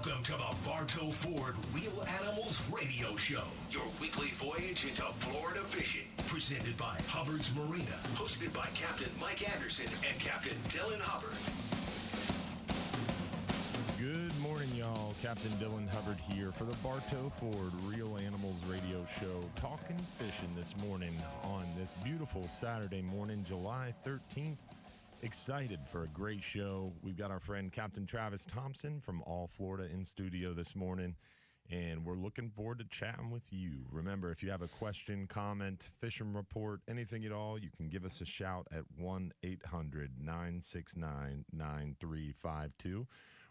Welcome to the Bartow Ford Real Animals Radio Show, your weekly voyage into Florida fishing. Presented by Hubbard's Marina, hosted by Captain Mike Anderson and Captain Dylan Hubbard. Good morning, y'all. Captain Dylan Hubbard here for the Bartow Ford Real Animals Radio Show, talking fishing this morning on this beautiful Saturday morning, July 13th. Excited for a great show. We've got our friend Captain Travis Thompson from All Florida in studio this morning, and we're looking forward to chatting with you. Remember, if you have a question, comment, fishing report, anything at all, you can give us a shout at 1-800-969-9352.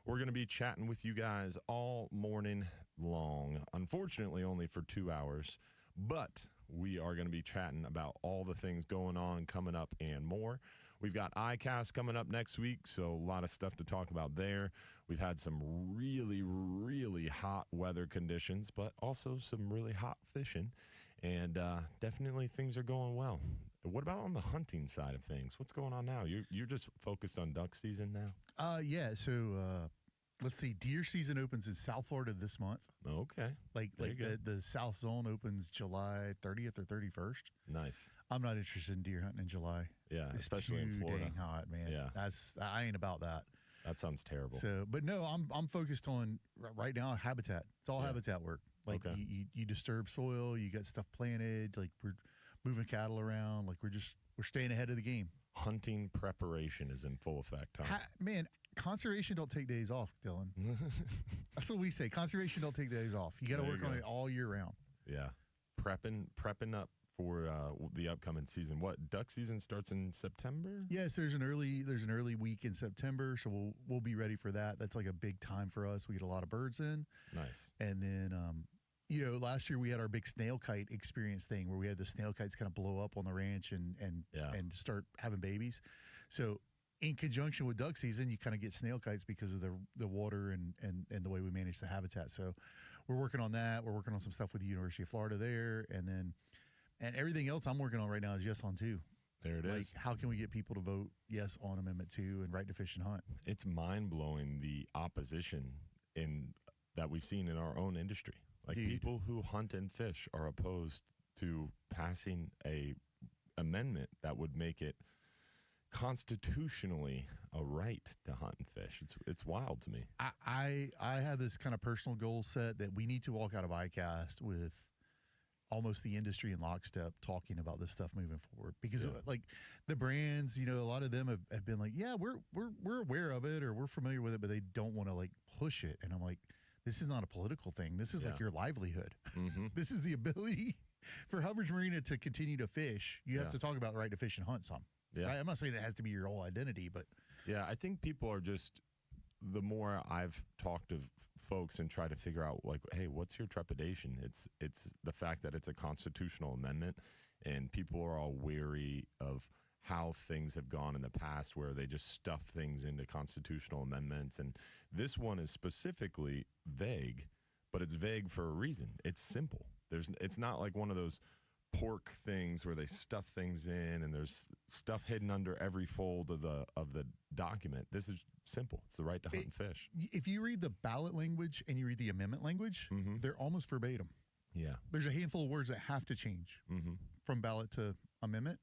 We're going to be chatting with you guys all morning long. Unfortunately, only for 2 hours, but we are going to be chatting about all the things going on, coming up, and more. We've got ICAST coming up next week, so a lot of stuff to talk about there. We've had some really, really hot weather conditions, but also some really hot fishing, and definitely things are going well. What about on the hunting side of things? What's going on now? You're just focused on duck season now? So let's see. Deer season opens in South Florida this month. Okay. Like the South Zone opens July 30th or 31st. Nice. I'm not interested in deer hunting in July. Yeah, it's especially in Florida. Dang hot, man. Yeah. I ain't about that. That sounds terrible. So, but no, I'm focused on right now habitat. It's all habitat work. Like you disturb soil, you got stuff planted, like we're moving cattle around, like we're staying ahead of the game. Hunting preparation is in full effect, huh? Man, conservation don't take days off, Dylan. That's what we say. Conservation don't take days off. You got to work on it all year round. Yeah. Prepping up for the upcoming season. What, duck season starts in September? Yes, there's an early week in September, so we'll be ready for that. That's like a big time for us. We get a lot of birds in. Nice. And then last year we had our big snail kite experience thing where we had the snail kites kind of blow up on the ranch and start having babies. So in conjunction with duck season, you kind of get snail kites because of the water and the way we manage the habitat. So we're working on that. We're working on some stuff with the University of Florida there. And everything else I'm working on right now is Yes on 2. There it is. How can we get people to vote yes on Amendment 2 and right to fish and hunt? It's mind-blowing the opposition that we've seen in our own industry. Like, people who hunt and fish are opposed to passing a amendment that would make it constitutionally a right to hunt and fish. It's wild to me. I have this kind of personal goal set that we need to walk out of ICAST with almost the industry in lockstep talking about this stuff moving forward, because like the brands, a lot of them have been like, yeah, we're aware of it or we're familiar with it, but they don't want to like push it. And I'm like, this is not a political thing. This is like your livelihood. Mm-hmm. This is the ability for Hubbard's Marina to continue to fish. You have to talk about the right to fish and hunt some. Yeah. Right? I'm not saying it has to be your whole identity, but yeah, I think people are just, the more I've talked to folks and try to figure out, like, hey, what's your trepidation? It's the fact that it's a constitutional amendment, and people are all wary of how things have gone in the past where they just stuff things into constitutional amendments. And this one is specifically vague, but it's vague for a reason. It's simple. It's not like one of those pork things where they stuff things in and there's stuff hidden under every fold of the document. This is simple. It's the right to hunt and fish. If you read the ballot language and you read the amendment language, they're almost verbatim. Yeah. There's a handful of words that have to change from ballot to amendment,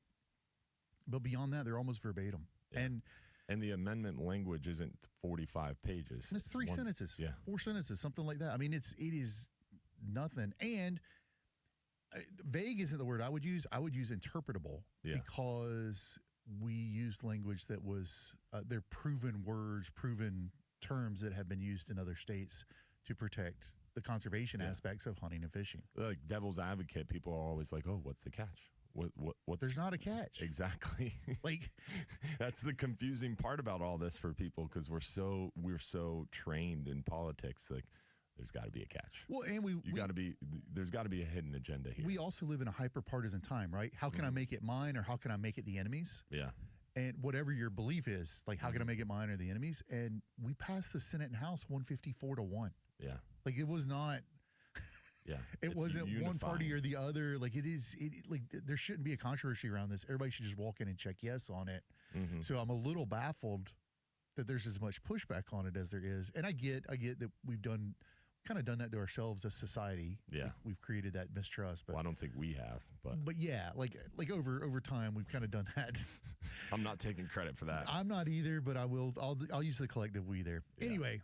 but beyond that, they're almost verbatim. Yeah. And the amendment language isn't 45 pages. It's 3 sentences, 4 sentences, something like that. I mean, it is nothing. And vague isn't the word I would use. I would use interpretable because we used language that was they're proven words, proven terms that have been used in other states to protect the conservation aspects of hunting and fishing. Like devil's advocate, people are always like, "Oh, what's the catch? What's There's not a catch." Exactly. Like that's the confusing part about all this for people, because we're so trained in politics. Like, there's got to be a catch. Well, and there's got to be a hidden agenda here. We also live in a hyper-partisan time, right? How can I make it mine, or how can I make it the enemy's? Yeah. And whatever your belief is, like, how can I make it mine or the enemy's? And we passed the Senate and House 154-1. Yeah. Like, it was not. Yeah. It wasn't unifying. One party or the other. Like, there shouldn't be a controversy around this. Everybody should just walk in and check yes on it. Mm-hmm. So I'm a little baffled that there's as much pushback on it as there is. And I get that we've kind of done that to ourselves as society. Yeah. We've created that mistrust. But Well, I don't think we have, but yeah, like over time, we've kind of done that. I'm not taking credit for that. I'm not either, but I'll use the collective we there. Yeah. Anyway,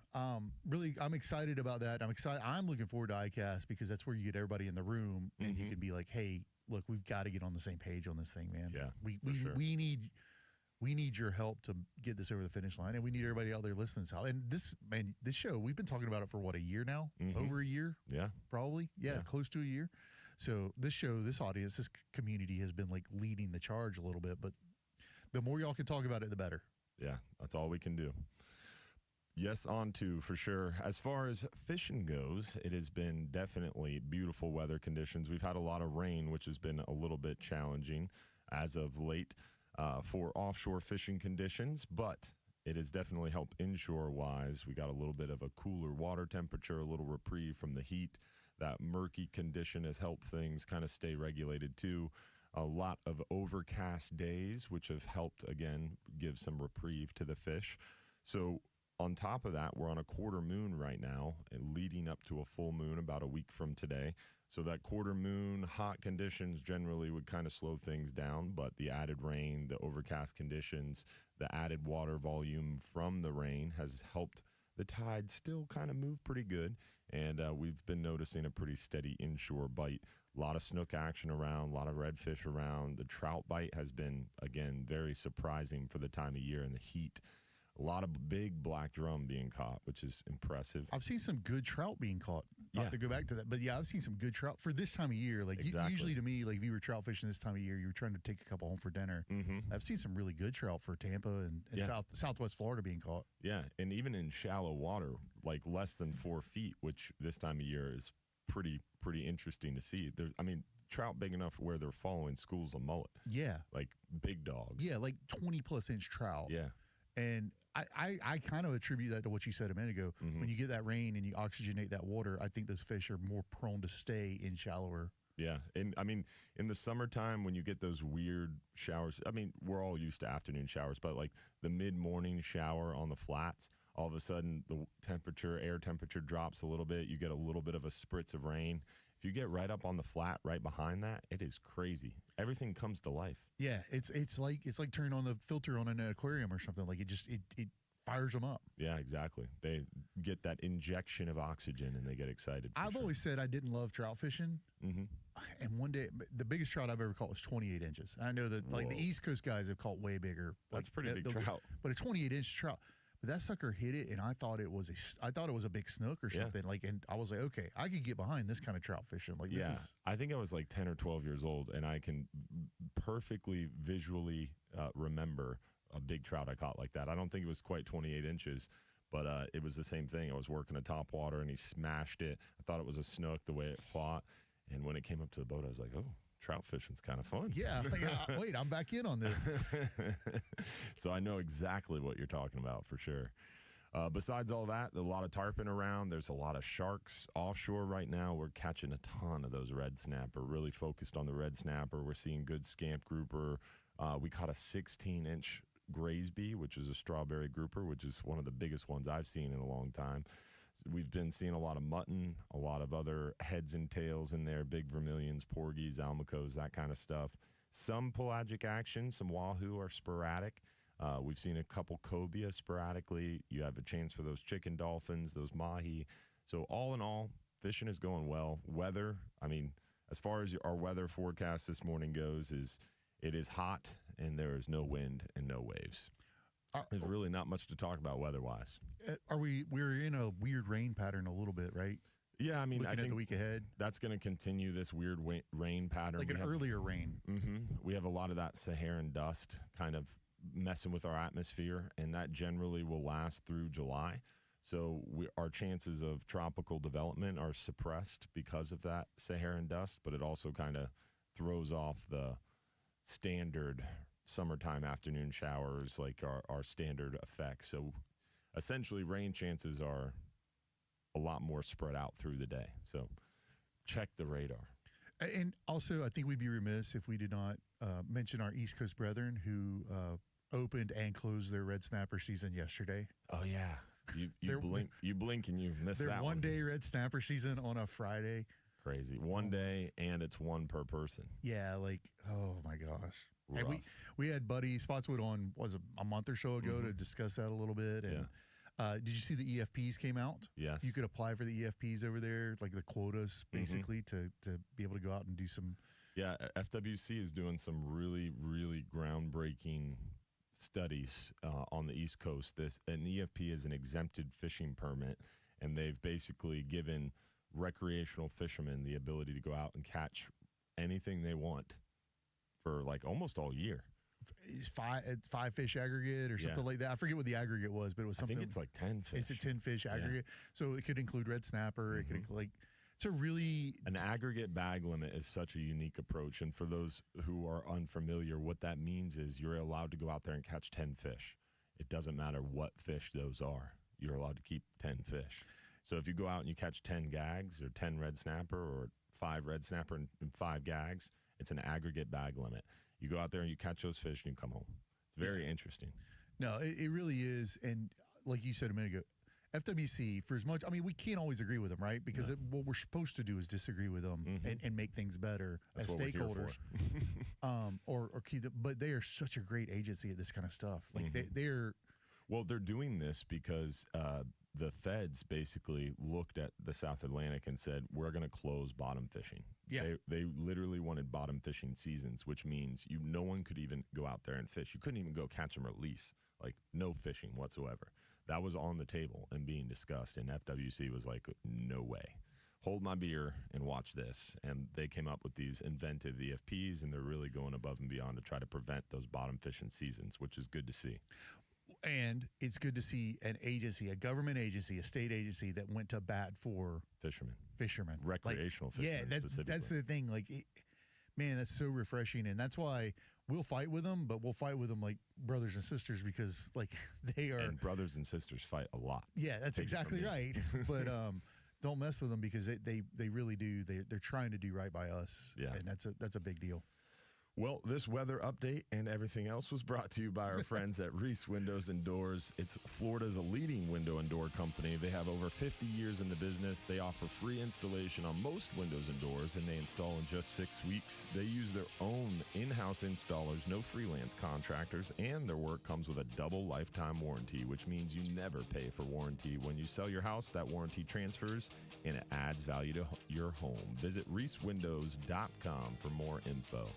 really, I'm excited about that. I'm looking forward to ICAST because that's where you get everybody in the room and you can be like, hey, look, we've got to get on the same page on this thing, man. Yeah, we need your help to get this over the finish line, and we need everybody out there listening. And this show, we've been talking about it for what, a year now? Over a year? Yeah. Probably. Yeah, close to a year. So this show, this audience, this community has been like leading the charge a little bit, but the more y'all can talk about it, the better. Yeah, that's all we can do. Yes, on to, for sure. As far as fishing goes, it has been definitely beautiful weather conditions. We've had a lot of rain, which has been a little bit challenging as of late for offshore fishing conditions, but it has definitely helped inshore-wise. We got a little bit of a cooler water temperature, a little reprieve from the heat. That murky condition has helped things kind of stay regulated, too. A lot of overcast days, which have helped, again, give some reprieve to the fish. So on top of that, we're on a quarter moon right now, and leading up to a full moon about a week from today. So that quarter moon, hot conditions generally would kind of slow things down, but the added rain, the overcast conditions, the added water volume from the rain has helped the tide still kind of move pretty good, and we've been noticing a pretty steady inshore bite. A lot of snook action around, a lot of redfish around. The trout bite has been, again, very surprising for the time of year and the heat. A lot of big black drum being caught, which is impressive. I've seen some good trout being caught. Yeah. To go back to that, but yeah, I've seen some good trout for this time of year. Like Exactly. Usually to me, like if you were trout fishing this time of year, you were trying to take a couple home for dinner. I've seen some really good trout for Tampa and Southwest Florida being caught. Yeah, and even in shallow water, like less than 4 feet, which this time of year is pretty interesting to see. Trout big enough where they're following schools of mullet. Yeah. Like big dogs. Yeah, like 20-plus inch trout. Yeah. And I kind of attribute that to what you said a minute ago. When you get that rain and you oxygenate that water, I think those fish are more prone to stay in shallower. Yeah. And in the summertime, when you get those weird showers, we're all used to afternoon showers, but like the mid-morning shower on the flats, all of a sudden the air temperature drops a little bit. You get a little bit of a spritz of rain. If you get right up on the flat right behind that, it is crazy. Everything comes to life. Yeah, it's like turning on the filter on an aquarium or something. Like it fires them up. Yeah, exactly. They get that injection of oxygen and they get excited. I've always said I didn't love trout fishing. And one day, the biggest trout I've ever caught was 28 inches. I know that like the East Coast guys have caught way bigger. That's pretty big trout. But a 28-inch trout. But that sucker hit it, and I thought it was a big snook or something. Yeah. And I was like, okay, I could get behind this kind of trout fishing. Like, yeah, I think I was like 10 or 12 years old, and I can perfectly visually remember a big trout I caught like that. I don't think it was quite 28 inches, but it was the same thing. I was working a top water, and he smashed it. I thought it was a snook the way it fought, and when it came up to the boat, I was like, oh. Trout fishing's kind of fun. Yeah. Wait, I'm back in on this. So I know exactly what you're talking about for sure. Besides all that, a lot of tarpon around. There's a lot of sharks offshore right now. We're catching a ton of those red snapper, really focused on the red snapper. We're seeing good scamp grouper. We caught a 16-inch Graysby, which is a strawberry grouper, which is one of the biggest ones I've seen in a long time. We've been seeing a lot of mutton, a lot of other heads and tails in there, big vermilions, porgies, almacos, that kind of stuff. Some pelagic action, some wahoo are sporadic. We've seen a couple cobia sporadically. You have a chance for those chicken dolphins, those mahi. So all in all, fishing is going well. Weather, as far as our weather forecast this morning goes, it is hot and there is no wind and no waves. There's really not much to talk about weather-wise. We're in a weird rain pattern a little bit, right? Yeah, I think the week ahead, that's going to continue this weird rain pattern. Like earlier rain. We have a lot of that Saharan dust kind of messing with our atmosphere, and that generally will last through July. So our chances of tropical development are suppressed because of that Saharan dust, but it also kind of throws off the standard summertime afternoon showers, like our standard effects. So essentially rain chances are a lot more spread out through the day. So check the radar. And also, I think we'd be remiss if we did not mention our East Coast brethren who opened and closed their red snapper season yesterday. Oh yeah, you blink and you miss their that one day red snapper season on a Friday. Crazy. One day, and it's one per person. Yeah, like, oh my gosh. Rough. And we had Buddy Spotswood on, was it a month or so ago, to discuss that a little bit. And did you see the EFPs came out? Yes. You could apply for the EFPs over there, like the quotas, basically, to be able to go out and do some. Yeah, FWC is doing some really, really groundbreaking studies on the East Coast. An EFP is an exempted fishing permit, and they've basically given recreational fishermen the ability to go out and catch anything they want for like almost all year. Five fish aggregate or something like that. I forget what the aggregate was, but it was something. I think it's like 10 fish. It's a 10 fish aggregate. So it could include red snapper. It could include, it's a really. An aggregate bag limit is such a unique approach. And for those who are unfamiliar, what that means is you're allowed to go out there and catch 10 fish. It doesn't matter what fish those are. You're allowed to keep 10 fish. So if you go out and you catch 10 gags or 10 red snapper or 5 red snapper and 5 gags, it's an aggregate bag limit. You go out there and you catch those fish and you come home. It's very interesting. No, it really is. And like you said a minute ago, FWC, for as much, I mean, we can't always agree with them, right? Because what we're supposed to do is disagree with them and make things better. That's as what stakeholders. Or keep them, but they are such a great agency at this kind of stuff. Like they're. Well, they're doing this because the feds basically looked at the South Atlantic and said, we're going to close bottom fishing. Yeah. They literally wanted bottom fishing seasons, which means no one could even go out there and fish. You couldn't even go catch and release, like no fishing whatsoever. That was on the table and being discussed, and FWC was like, no way. Hold my beer and watch this. And they came up with these inventive EFPs, and they're really going above and beyond to try to prevent those bottom fishing seasons, which is good to see. And it's good to see an agency, a government agency, a state agency that went to bat for fishermen, recreational fishermen. Yeah, specifically. That's the thing. Like, man, that's so refreshing, and that's why we'll fight with them, but we'll fight with them like brothers and sisters because, like, they are. And brothers and sisters fight a lot. Yeah, that's exactly right. But don't mess with them because they really do. They're trying to do right by us. Yeah, and that's a big deal. Well, this weather update and everything else was brought to you by our friends at Reese Windows and Doors. It's Florida's leading window and door company. They have over 50 years in the business. They offer free installation on most windows and doors, and they install in just 6 weeks. They use their own in-house installers, no freelance contractors, and their work comes with a double lifetime warranty, which means you never pay for warranty. When you sell your house, that warranty transfers, and it adds value to your home. Visit reesewindows.com for more info.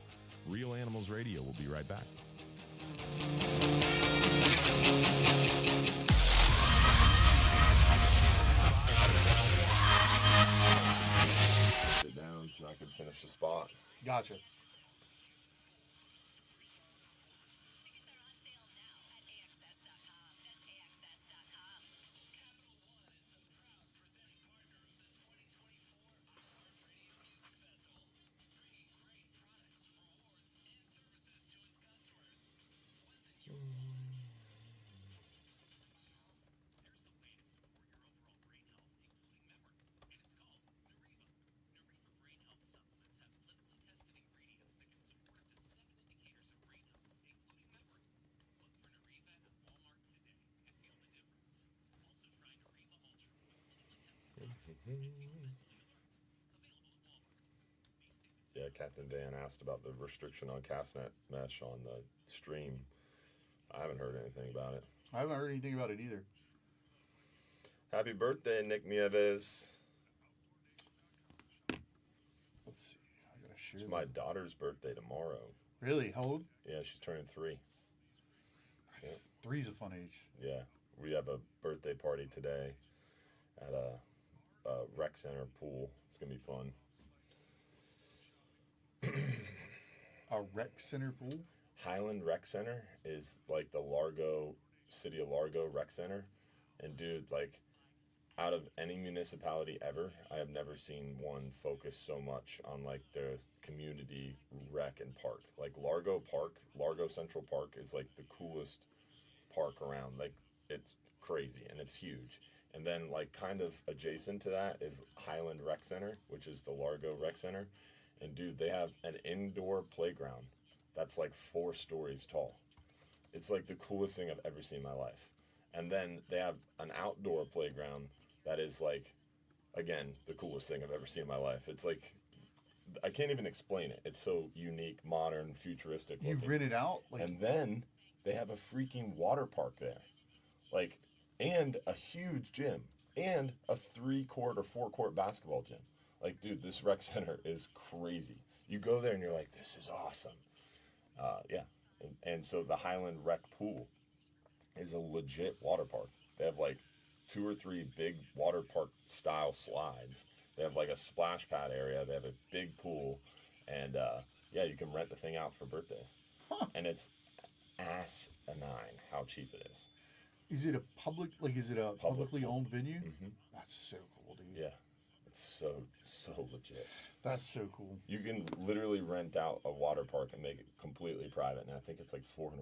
Real Animals Radio will be right back. Sit down so I can finish the spot. Gotcha. Yeah, Captain Van asked about the restriction on castnet mesh on the stream. I haven't heard anything about it. I haven't heard anything about it either. Happy birthday, Nick Nieves. Let's see. I gotta share. It's my daughter's birthday tomorrow. Really? How old? Yeah, she's turning 3. Nice. Yeah. 3's a fun age. Yeah, we have a birthday party today at a rec center pool. It's gonna be fun. A rec center pool? Highland Rec Center is like the City of Largo Rec Center. And dude, like, out of any municipality ever, I have never seen one focus so much on like the community rec and park. Like Largo Central Park is like the coolest park around. Like, it's crazy and it's huge. And then like kind of adjacent to that is Highland Rec Center, which is the Largo Rec Center. And dude, they have an indoor playground that's like 4 stories tall. It's like the coolest thing I've ever seen in my life. And then they have an outdoor playground that is like, again, the coolest thing I've ever seen in my life. It's like, I can't even explain it. It's so unique, modern, futuristic You looking. rent it out? And then they have a freaking water park there. Like, and a huge gym. And a 3-court or 4-court basketball gym. Like, dude, this rec center is crazy. You go there and you're like, this is awesome. Yeah. And so the Highland Rec Pool is a legit water park. They have like 2 or 3 big water park style slides. They have like a splash pad area. They have a big pool. And yeah, you can rent the thing out for birthdays. Huh. And it's asinine how cheap it is. Is it a publicly owned venue? Mm-hmm. That's so cool, dude. Yeah. It's so legit. That's so cool. You can literally rent out a water park and make it completely private, and I think it's like $400.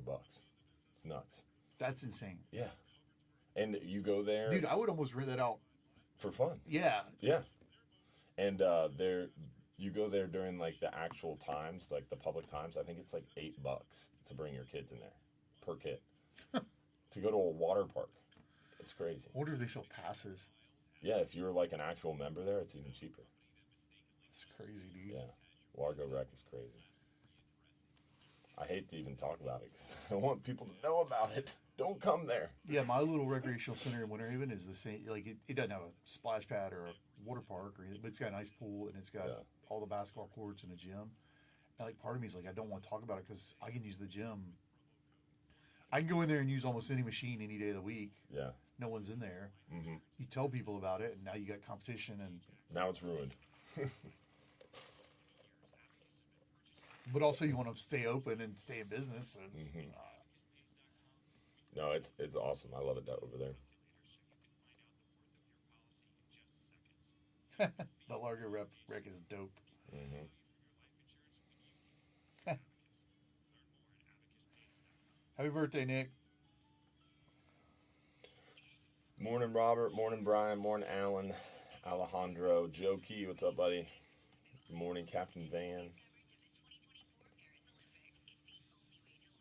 It's nuts. That's insane. Yeah. And you go there, Dude, I would almost rent that out for fun. Yeah. Yeah. And you go there during like the actual times, like the public times. I think it's like $8 to bring your kids in there per kid to go to a water park. It's crazy. I wonder if they sell passes. Yeah, if you're like an actual member there, it's even cheaper. It's crazy, dude. Yeah, Largo Rec is crazy. I hate to even talk about it because I want people to know about it. Don't come there. Yeah, my little recreational center in Winter Haven is the same. Like, it doesn't have a splash pad or a water park or anything, but it's got a nice pool and it's got all the basketball courts and a gym. And like, part of me is like, I don't want to talk about it because I can use the gym. I can go in there and use almost any machine any day of the week. Yeah. No one's in there. Mm-hmm. You tell people about it, and now you got competition, and now it's ruined. But also, you want to stay open and stay in business. And, mm-hmm. No, it's awesome. I love it over there. The Largo Rec is dope. Mm-hmm. Happy birthday, Nick. Morning, Robert. Morning, Brian. Morning, Alan. Alejandro. Joe Key, what's up, buddy? Good morning, Captain Van.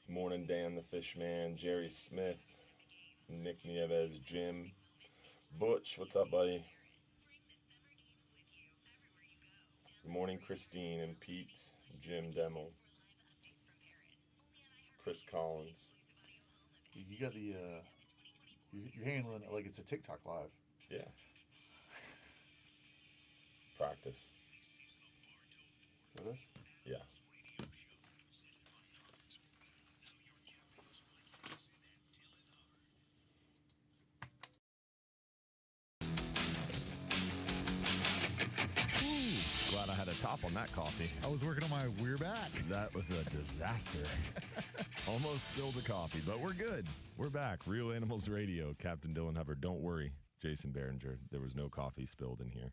Morning, Dan the Fishman. Jerry Smith. Nick Nieves. Jim. Butch, what's up, buddy? Good morning, Christine and Pete. Jim Demmel. Chris Collins. You got the, you're handling it like it's a TikTok live. Yeah. Practice. For this? Yeah. Glad I had a top on that coffee. I was working on my We're Back. That was a disaster. Almost spilled the coffee, but we're good. We're back. Real Animals Radio. Captain Dylan Hubbard. Don't worry, Jason Behringer. There was no coffee spilled in here.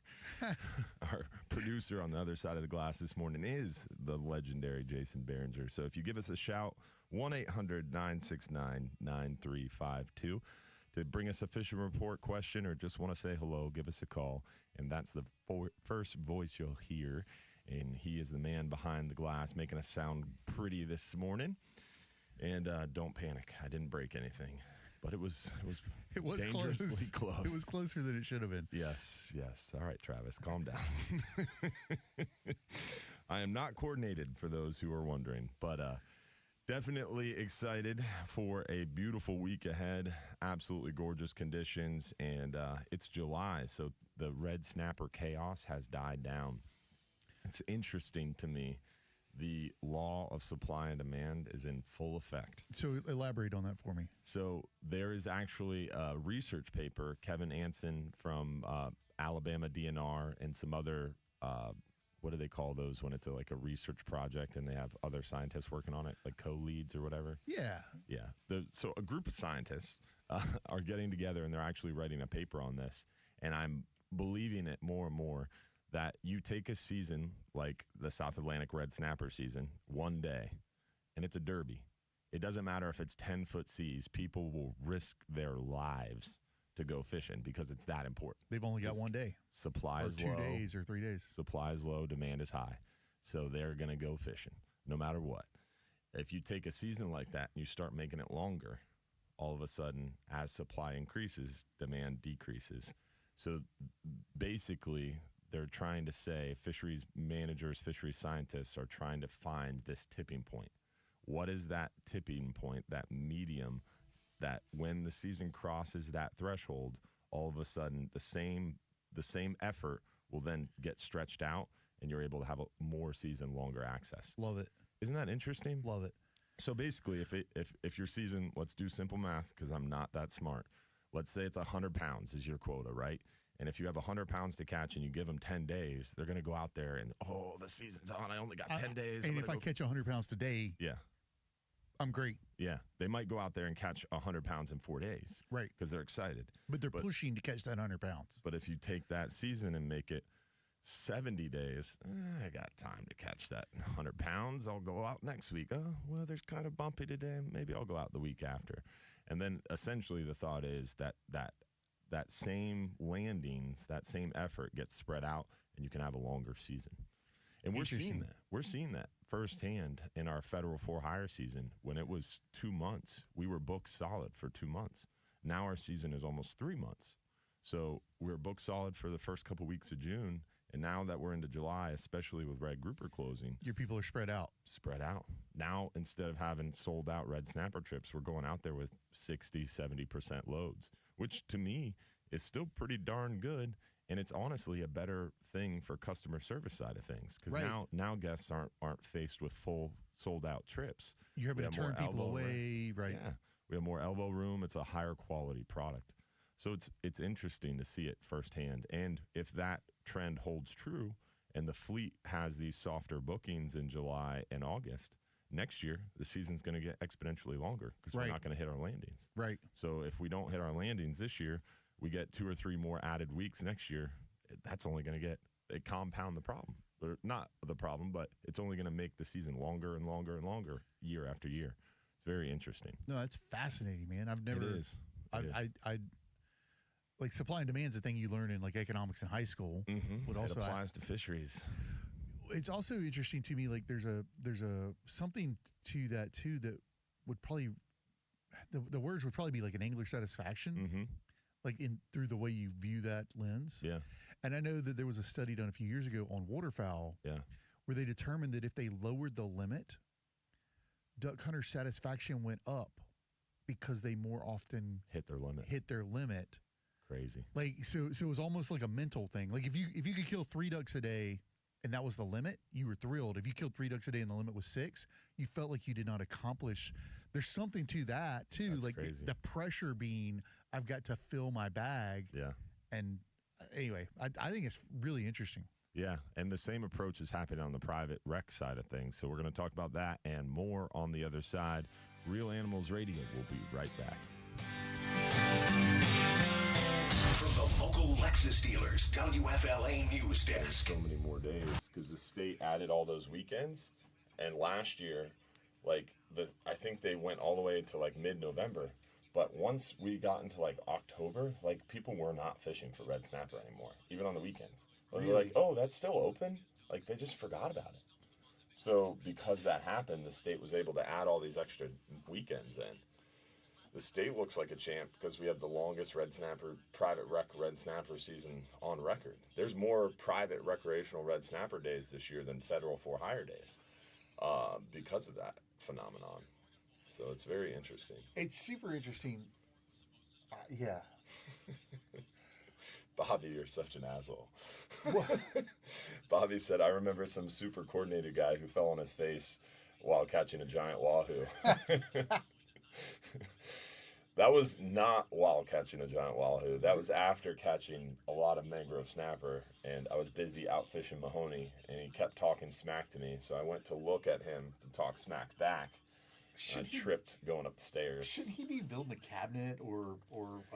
Our producer on the other side of the glass this morning is the legendary Jason Behringer. So if you give us a shout, 1-800-969-9352. To bring us a fishing report question or just want to say hello, give us a call. And that's the first voice you'll hear. And he is the man behind the glass, making us sound pretty this morning. And don't panic. I didn't break anything. But it was dangerously close. It was closer than it should have been. Yes. All right, Travis, calm down. I am not coordinated, for those who are wondering. But definitely excited for a beautiful week ahead. Absolutely gorgeous conditions. And it's July, so the red snapper chaos has died down. It's interesting to me. The law of supply and demand is in full effect. So elaborate on that for me. So there is actually a research paper, Kevin Anson from Alabama DNR and some other, what do they call those when it's like a research project and they have other scientists working on it, like co-leads or whatever? Yeah. Yeah. So a group of scientists are getting together and they're actually writing a paper on this. And I'm believing it more and more that you take a season like the South Atlantic red snapper season, one day, and it's a derby. It doesn't matter if it's 10-foot seas. People will risk their lives to go fishing because it's that important. They've only got one day. Supply is low. low. 2 days or 3 days. Supply is low. Demand is high. So they're going to go fishing no matter what. If you take a season like that and you start making it longer, all of a sudden, as supply increases, demand decreases. So basically, they're trying to say, fisheries managers, fisheries scientists are trying to find this tipping point. What is that tipping point, that medium, that when the season crosses that threshold, all of a sudden the same effort will then get stretched out, and you're able to have a more season, longer access. Love it. Isn't that interesting? Love it. So basically, if your season, let's do simple math because I'm not that smart. Let's say it's 100 pounds is your quota, right? And if you have 100 pounds to catch and you give them 10 days, they're going to go out there and, the season's on. I only got 10 days. And if I catch 100 pounds today, yeah, I'm great. Yeah, they might go out there and catch 100 pounds in 4 days. Right. Because they're excited. But they're pushing to catch that 100 pounds. But if you take that season and make it 70 days, I got time to catch that 100 pounds. I'll go out next week. Oh, well, there's kind of bumpy today. Maybe I'll go out the week after. And then essentially the thought is that same landings, that same effort gets spread out, and you can have a longer season. And we're seeing that. We're seeing that firsthand in our federal for-hire season. When it was 2 months, we were booked solid for 2 months. Now our season is almost 3 months. So we're booked solid for the first couple weeks of June. And now that we're into July, especially with red grouper closing, your people are spread out. Spread out. Now, instead of having sold out red snapper trips, we're going out there with 60, 70% loads, which to me is still pretty darn good. And it's honestly a better thing for customer service side of things, because now guests aren't faced with full sold out trips. You're having to turn people away, right? Yeah, we have more elbow room. It's a higher quality product. So it's interesting to see it firsthand. And if that trend holds true and the fleet has these softer bookings in July and August, next year the season's going to get exponentially longer because we're not going to hit our landings. Right. So if we don't hit our landings this year, we get 2 or 3 more added weeks next year. That's only going to compound the problem. Or not the problem, but it's only going to make the season longer and longer and longer year after year. It's very interesting. No, that's fascinating, man. I've never. It is. I like supply and demand is a thing you learn in like economics in high school. Mm-hmm. But also it applies to fisheries. It's also interesting to me. Like there's a something to that too that would probably the words would probably be like an angler satisfaction. Mm-hmm. Like through the way you view that lens. Yeah. And I know that there was a study done a few years ago on waterfowl. Yeah. Where they determined that if they lowered the limit, duck hunter satisfaction went up because they more often hit their limit. Crazy. Like so it was almost like a mental thing. Like if you could kill 3 ducks a day and that was the limit, you were thrilled. If you killed 3 ducks a day and the limit was 6, you felt like you did not accomplish. There's something to that too. That's like the pressure being, I've got to fill my bag. Yeah. And anyway, I think it's really interesting. Yeah, and the same approach is happening on the private rec side of things. So we're going to talk about that and more on the other side. Real Animals Radio will be right back. From the local Lexus dealers, WFLA News Desk. So many more days because the state added all those weekends. And last year, I think they went all the way to mid-November. But once we got into October, people were not fishing for red snapper anymore, even on the weekends. Really? They're like, oh, that's still open? They just forgot about it. So because that happened, the state was able to add all these extra weekends in. The state looks like a champ because we have the longest private rec red snapper season on record. There's more private recreational red snapper days this year than federal for-hire days because of that phenomenon. So it's very interesting. It's super interesting. Yeah. Bobby, you're such an asshole. Bobby said, I remember some super coordinated guy who fell on his face while catching a giant wahoo. That was not while catching a giant wahoo. That was after catching a lot of mangrove snapper, and I was busy out fishing Mahoney, and he kept talking smack to me, so I went to look at him to talk smack back. I tripped going up the stairs. Shouldn't he be building a cabinet or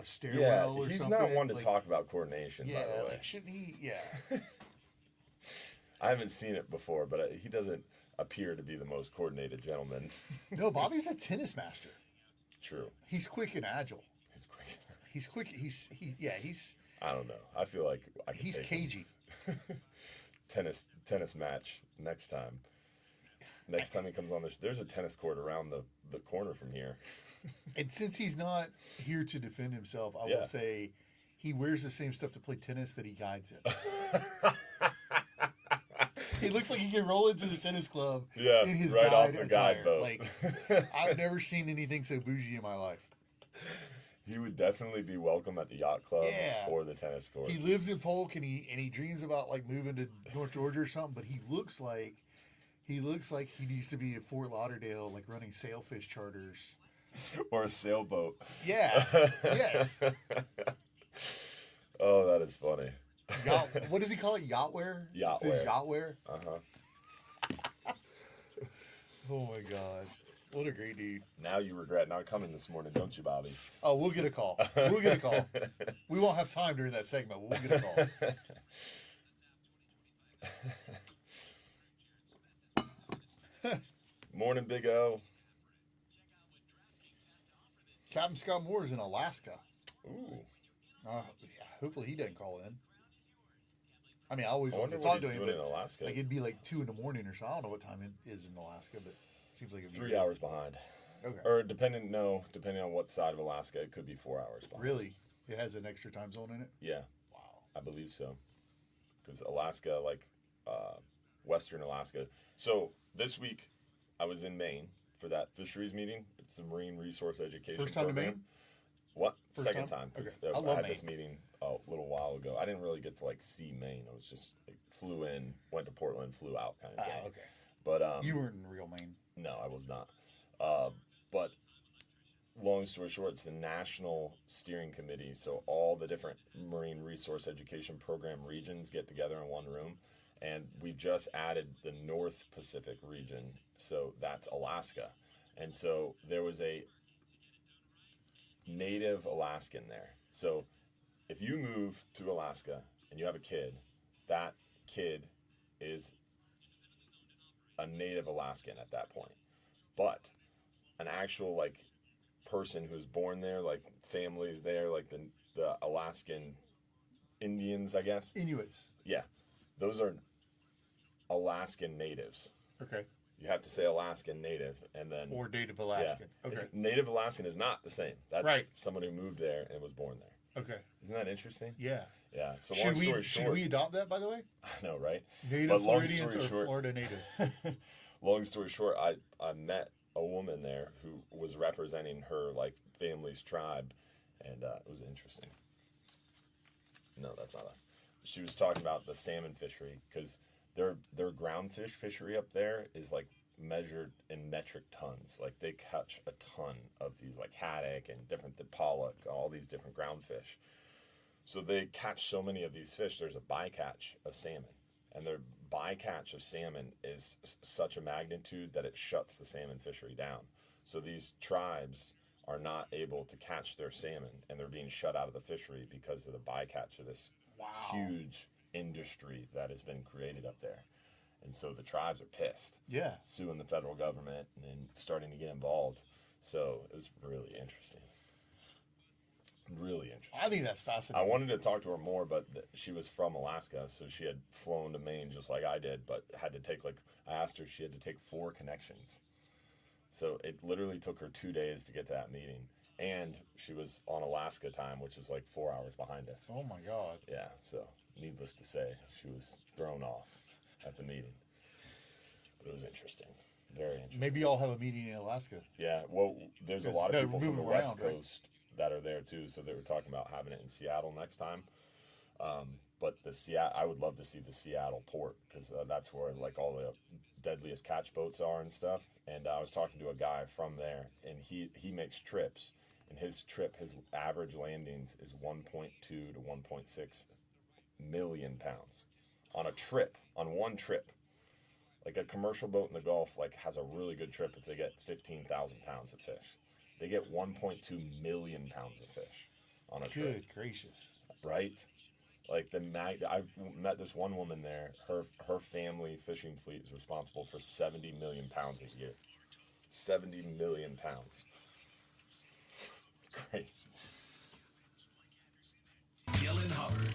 a stairwell or he's something? He's not one to talk about coordination, by the way. Shouldn't he? Yeah. I haven't seen it before, but he doesn't appear to be the most coordinated gentleman. No, Bobby's a tennis master. True. He's quick and agile. He's quick. He's I don't know. I feel like he's cagey. Tennis match next time. Next time he comes on, there's a tennis court around the corner from here. And since he's not here to defend himself, I will say he wears the same stuff to play tennis that he guides in. He looks like he can roll into the tennis club in his right guide off the attire. guide boat. Like, I've never seen anything so bougie in my life. He would definitely be welcome at the yacht club or the tennis court. He lives in Polk and he dreams about like moving to North Georgia or something, but he looks like he needs to be at Fort Lauderdale, like running sailfish charters. Or a sailboat. Yeah. Yes. Oh, that is funny. Yacht, what does he call it? Yachtwear? Yachtwear. It says yachtwear? Uh-huh. Oh, my God. What a great dude. Now you regret not coming this morning, don't you, Bobby? Oh, we'll get a call. We'll get a call. We won't have time during that segment, but we'll get a call. Morning, Big O. Captain Scott Moore is in Alaska. Ooh. Yeah, hopefully he doesn't call in. I mean, I always want wonder to talk what to he's him, doing but in Alaska. like it'd be like 2 a.m. or so. I don't know what time it is in Alaska, but it seems like it'd be 3 hours behind. Okay. Or depending on what side of Alaska, it could be 4 hours behind. Really? It has an extra time zone in it? Yeah. Wow. I believe so. Because Alaska, Western Alaska. So this week, I was in Maine for that fisheries meeting. It's the Marine Resource Education First time program. to Maine? What? First Second time. Because Okay. I I love had Maine. this meeting a little while ago. I didn't really get to see Maine. I was just flew in, went to Portland, flew out kind of thing. Okay. But You weren't in real Maine. no, I was not. But long story short, it's the National Steering Committee. So all the different Marine Resource Education Program regions get together in one room. And we've just added the North Pacific region. So that's Alaska. And so there was a native Alaskan there. So if you move to Alaska and you have a kid, that kid is a native Alaskan at that point. But an actual person who's born there, families there, the Alaskan Indians, I guess. Inuits. Yeah. Those are Alaskan natives. Okay. You have to say Alaskan native and then Or Native Alaskan. Yeah. Okay. Native Alaskan is not the same. That's right. Someone who moved there and was born there. Okay. Isn't that interesting? Yeah. Yeah. So long story short. Should we adopt that, by the way? I know, right? Native But long Floridians story or short- Florida natives? Long story short, I met a woman there who was representing her family's tribe, and it was interesting. No, that's not us. She was talking about the salmon fishery because their groundfish fishery up there is measured in metric tons. They catch a ton of these haddock and different pollock, all these different groundfish. So they catch so many of these fish. There's a bycatch of salmon. And their bycatch of salmon is such a magnitude that it shuts the salmon fishery down. So these tribes are not able to catch their salmon, and they're being shut out of the fishery because of the bycatch of this huge industry that has been created up there. And so the tribes are pissed. Yeah. Suing the federal government and starting to get involved. So it was really interesting. Really interesting. I think that's fascinating. I wanted to talk to her more, but she was from Alaska, so she had flown to Maine just like I did, but had to take I asked her if she had to take 4 connections. So it literally took her 2 days to get to that meeting, and she was on Alaska time, which is 4 hours behind us. Oh my God. Yeah, so needless to say, she was thrown off at the meeting. But it was interesting. Very interesting. Maybe y'all have a meeting in Alaska. Yeah, well, there's a lot of they're people from the moving West around, right? Coast that are there too. So they were talking about having it in Seattle next time. But I would love to see the Seattle port because that's where all the deadliest catch boats are and stuff. And I was talking to a guy from there, and he makes trips. And his average landings is 1.2 to 1.6 million pounds on a trip, on one trip. A commercial boat in the Gulf has a really good trip if they get 15,000 pounds of fish. They get 1.2 million pounds of fish on a trip. Good gracious. Right? I've met this one woman there. Her family fishing fleet is responsible for 70 million pounds a year. 70 million pounds. It's crazy. Dylan Hubbard.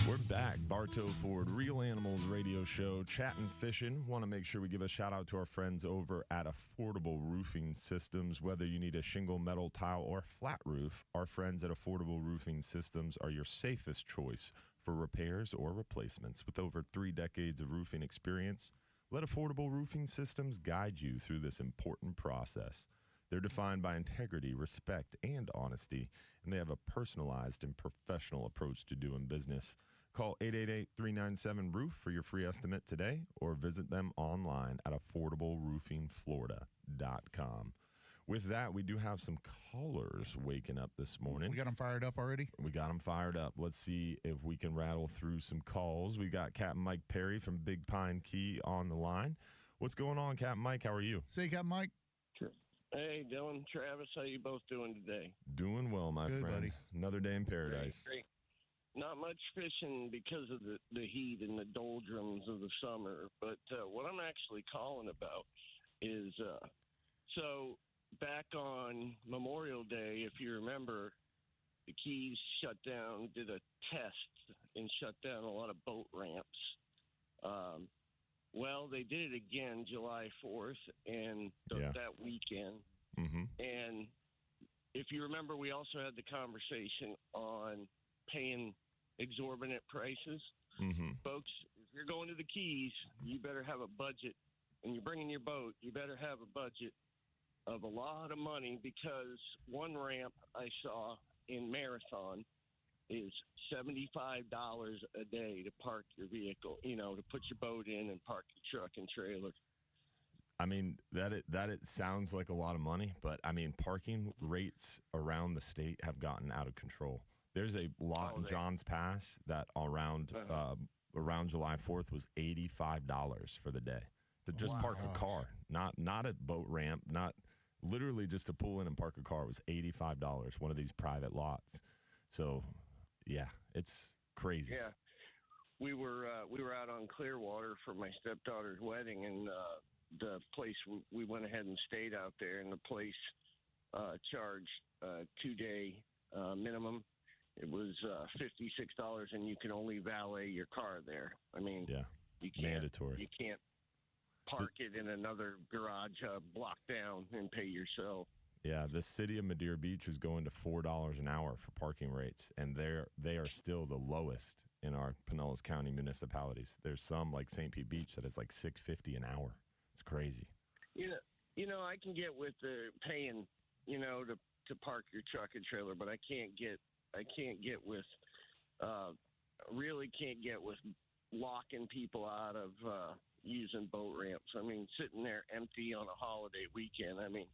We're back. back. Bartow Ford, Real Animals Radio Show, chatting fishing. Want to make sure we give a shout out to our friends over at Affordable Roofing Systems. Whether you need a shingle, metal, tile, or flat roof, our friends at Affordable Roofing Systems are your safest choice for repairs or replacements. With over 3 decades of roofing experience, let Affordable Roofing Systems guide you through this important process. They're defined by integrity, respect, and honesty, and they have a personalized and professional approach to doing business. Call 888-397-ROOF for your free estimate today, or visit them online at affordableroofingflorida.com. With that, we do have some callers waking up this morning. We got them fired up already? We got them fired up. Let's see if we can rattle through some calls. We got Captain Mike Perry from Big Pine Key on the line. What's going on, Captain Mike? How are you? Say, Captain Mike. Hey, Dylan, Travis, how you both doing today? Doing well, my Good, friend. buddy. Another day in paradise. Great. Not much fishing because of the heat and the doldrums of the summer, but what I'm actually calling about is, so back on Memorial Day, if you remember, the Keys shut down, did a test and shut down a lot of boat ramps. Well, they did it again July 4th and that weekend. Mm-hmm. And if you remember, we also had the conversation on paying exorbitant prices. Mm-hmm. Folks, if you're going to the Keys, you better have a budget. And you're bringing your boat, you better have a budget of a lot of money, because one ramp I saw in Marathon is $75 a day to park your vehicle, to put your boat in and park your truck and trailer. I mean, it sounds like a lot of money, but I mean, parking rates around the state have gotten out of control. There's a lot in Johns Pass that around July 4th was $85 for the day to just park a car, not a boat ramp, not literally just to pull in and park a car. It was $85, one of these private lots. So, yeah, it's crazy. Yeah, we were out on Clearwater for my stepdaughter's wedding, and the place we went ahead and stayed out there, and the place charged 2-day minimum. It was $56, and you can only valet your car there. I mean, you can't, mandatory. You can't park it in another garage block down and pay yourself. Yeah, the city of Madeira Beach is going to $4 an hour for parking rates, and they are still the lowest in our Pinellas County municipalities. There's some like St. Pete Beach that is like $6.50 an hour. It's crazy. I can get with the paying, to park your truck and trailer, but I can't get with locking people out of using boat ramps. I mean, sitting there empty on a holiday weekend. I mean,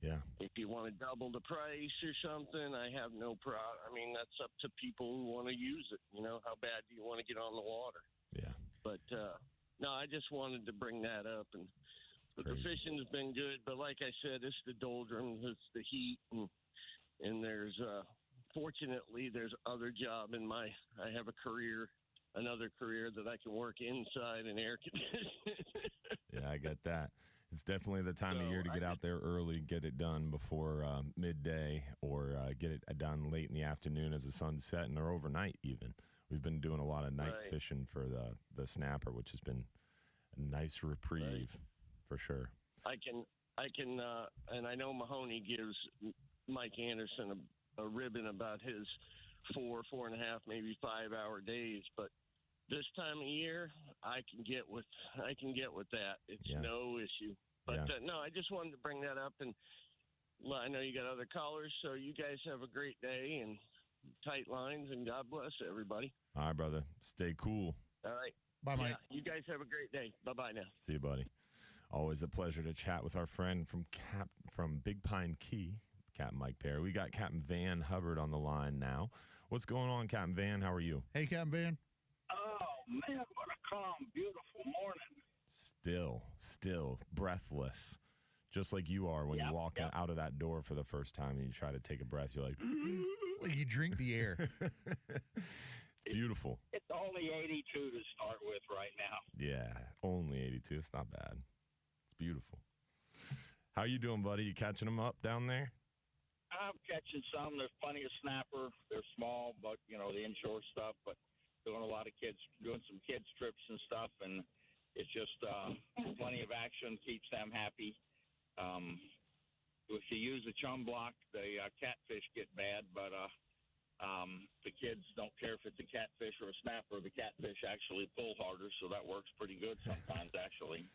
yeah. If you want to double the price or something, I have no problem. I mean, that's up to people who want to use it. How bad do you want to get on the water? Yeah. But, no, I just wanted to bring that up. But the fishing's been good. But like I said, it's the doldrums, it's the heat. And there's, fortunately, there's other job I have another career that I can work inside an air conditioning. Yeah, I get that. It's definitely the time of year to get out there early, get it done before midday, or get it done late in the afternoon as the sun's setting, or overnight even. We've been doing a lot of night fishing for the snapper, which has been a nice reprieve for sure. I can, and I know Mahoney gives Mike Anderson a ribbon about his 4.5, maybe 5 hour days, but this time of year, I can get with that. It's no issue. But no, I just wanted to bring that up, and I know you got other callers, so you guys have a great day and tight lines, and God bless everybody. All right, brother. Stay cool. All right. Bye, Mike. You guys have a great day. Bye-bye now. See you, buddy. Always a pleasure to chat with our friend from Big Pine Key, Captain Mike Perry. We got Captain Van Hubbard on the line now. What's going on, Captain Van? How are you? Hey, Captain Van. Oh, man, what a calm, beautiful morning. Still breathless, just like you are when you walk out of that door for the first time and you try to take a breath. You're like, like you drink the air. It's beautiful. It's only 82 to start with right now. Yeah, only 82. It's not bad. It's beautiful. How you doing, buddy? You catching them up down there? I'm catching some. There's plenty of snapper. They're small, but, the inshore stuff. But doing some kids trips and stuff, and it's just plenty of action, keeps them happy. If you use a chum block, the catfish get bad, but the kids don't care if it's a catfish or a snapper. The catfish actually pull harder, so that works pretty good sometimes, actually.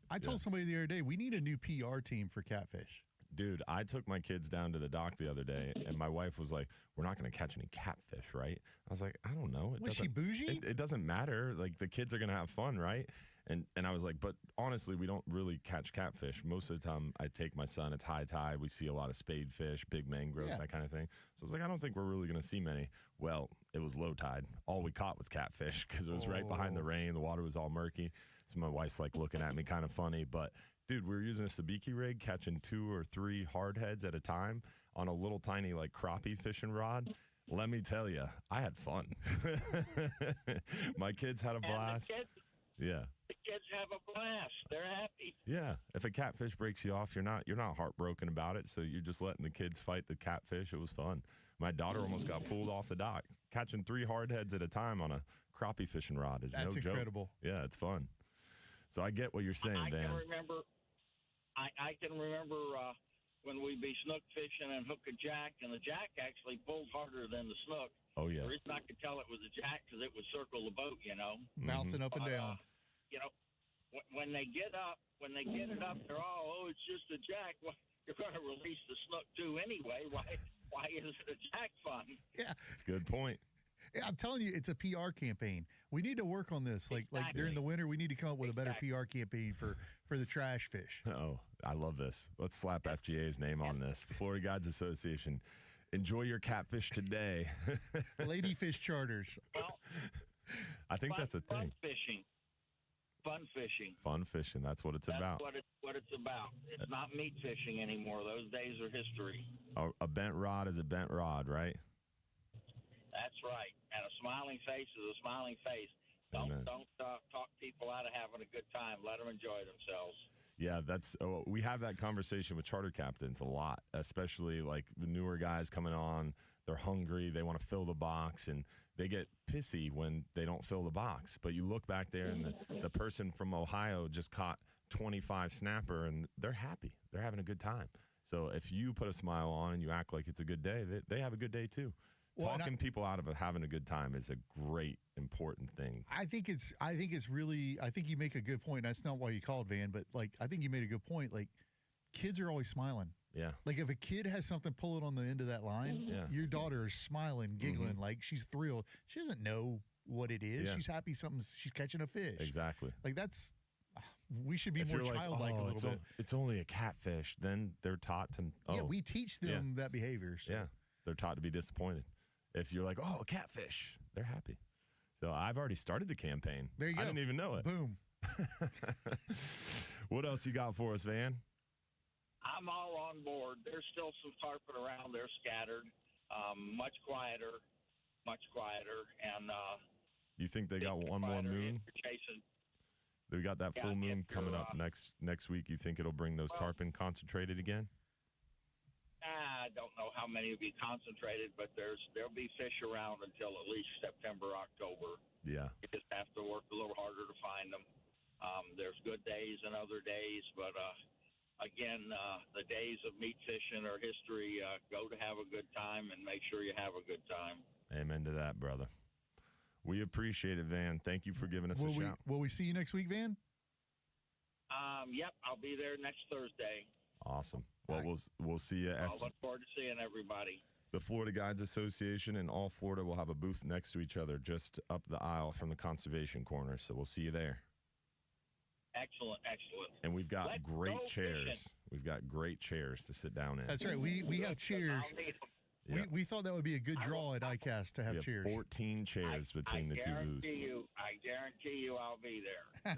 I told somebody the other day, we need a new PR team for catfish. Dude, I took my kids down to the dock the other day, and my wife was like, "We're not going to catch any catfish, right?" I was like, "I don't know." Was she bougie? It doesn't matter. Like, the kids are going to have fun, right? And I was like, but honestly, we don't really catch catfish. Most of the time, I take my son. It's high tide. We see a lot of spade fish, big mangroves, that kind of thing. So I was like, I don't think we're really going to see many. Well, it was low tide. All we caught was catfish because it was right behind the rain. The water was all murky. So my wife's like looking at me kind of funny. But, dude, we were using a sabiki rig, catching 2 or 3 hardheads at a time on a little tiny like crappie fishing rod. Let me tell you, I had fun. My kids had a blast. Yeah. The kids have a blast. They're happy. Yeah. If a catfish breaks you off, you're not heartbroken about it. So you're just letting the kids fight the catfish. It was fun. My daughter almost got pulled off the dock. Catching 3 hardheads at a time on a crappie fishing rod is That's no joke. incredible. Yeah, it's fun. So I get what you're saying, I Van. I can remember when we'd be snook fishing and hook a jack, and the jack actually pulled harder than the snook. Oh, yeah. The reason I could tell it was a jack because it would circle the boat, you know. Bouncing up and down. You know, when they get it up, they're all, it's just a jack. Well, you're going to release the snook too anyway. Why isn't a jack fun? Yeah. That's a good point. Yeah, I'm telling you, it's a PR campaign. We need to work on this. Like during the winter, we need to come up with a better PR campaign for the trash fish. Oh, I love this. Let's slap FGA's name on this. Florida Guides Association. Enjoy your catfish today. Lady fish charters. Well, I think that's a thing. Fun fishing. Fun fishing. That's what it's about. That's what it's about. It's not meat fishing anymore. Those days are history. A bent rod is a bent rod, right? That's right. And a smiling face is a smiling face. Don't talk people out of having a good time. Let them enjoy themselves. Yeah, we have that conversation with charter captains a lot, especially like the newer guys coming on. They're hungry. They want to fill the box, and they get pissy when they don't fill the box. But you look back there, and the person from Ohio just caught 25 snapper, and they're happy. They're having a good time. So if you put a smile on and you act like it's a good day, they have a good day too. Well, talking people out of having a good time is a great, important thing. I think you make a good point. That's not why you called, Van, but like I think you made a good point. Like kids are always smiling. Yeah. Like if a kid has something pulling on the end of that line, your daughter is smiling, giggling, like she's thrilled. She doesn't know what it is. Yeah. She's happy she's catching a fish. Exactly. Like we should be more childlike a little bit. It's only a catfish. Then they're taught to. Yeah, we teach them that behavior. So. Yeah, they're taught to be disappointed. If you're like, a catfish, they're happy. So I've already started the campaign. There you go. I didn't even know it. Boom. What else you got for us, Van? I'm all on board. There's still some tarpon around. They're scattered. Much quieter. And you think they got one more moon? We got that full moon coming up next week. You think it'll bring those tarpon concentrated again? I don't know how many will be concentrated, but there'll be fish around until at least September, October. Yeah. You just have to work a little harder to find them. There's good days and other days, but again, the days of meat fishing are history. Go to have a good time and make sure you have a good time. Amen to that, brother. We appreciate it, Van. Thank you for giving us a shout. Will we see you next week, Van? Yep, I'll be there next Thursday. Awesome. Well, we'll see you. I look forward to seeing everybody. The Florida Guides Association and all Florida will have a booth next to each other just up the aisle from the Conservation Corner. So we'll see you there. Excellent. And we've got great chairs. Fishing. We've got great chairs to sit down in. That's right. We have chairs. We thought that would be a good draw at ICAST to have chairs. 14 chairs between the two booths. I guarantee you I'll be there.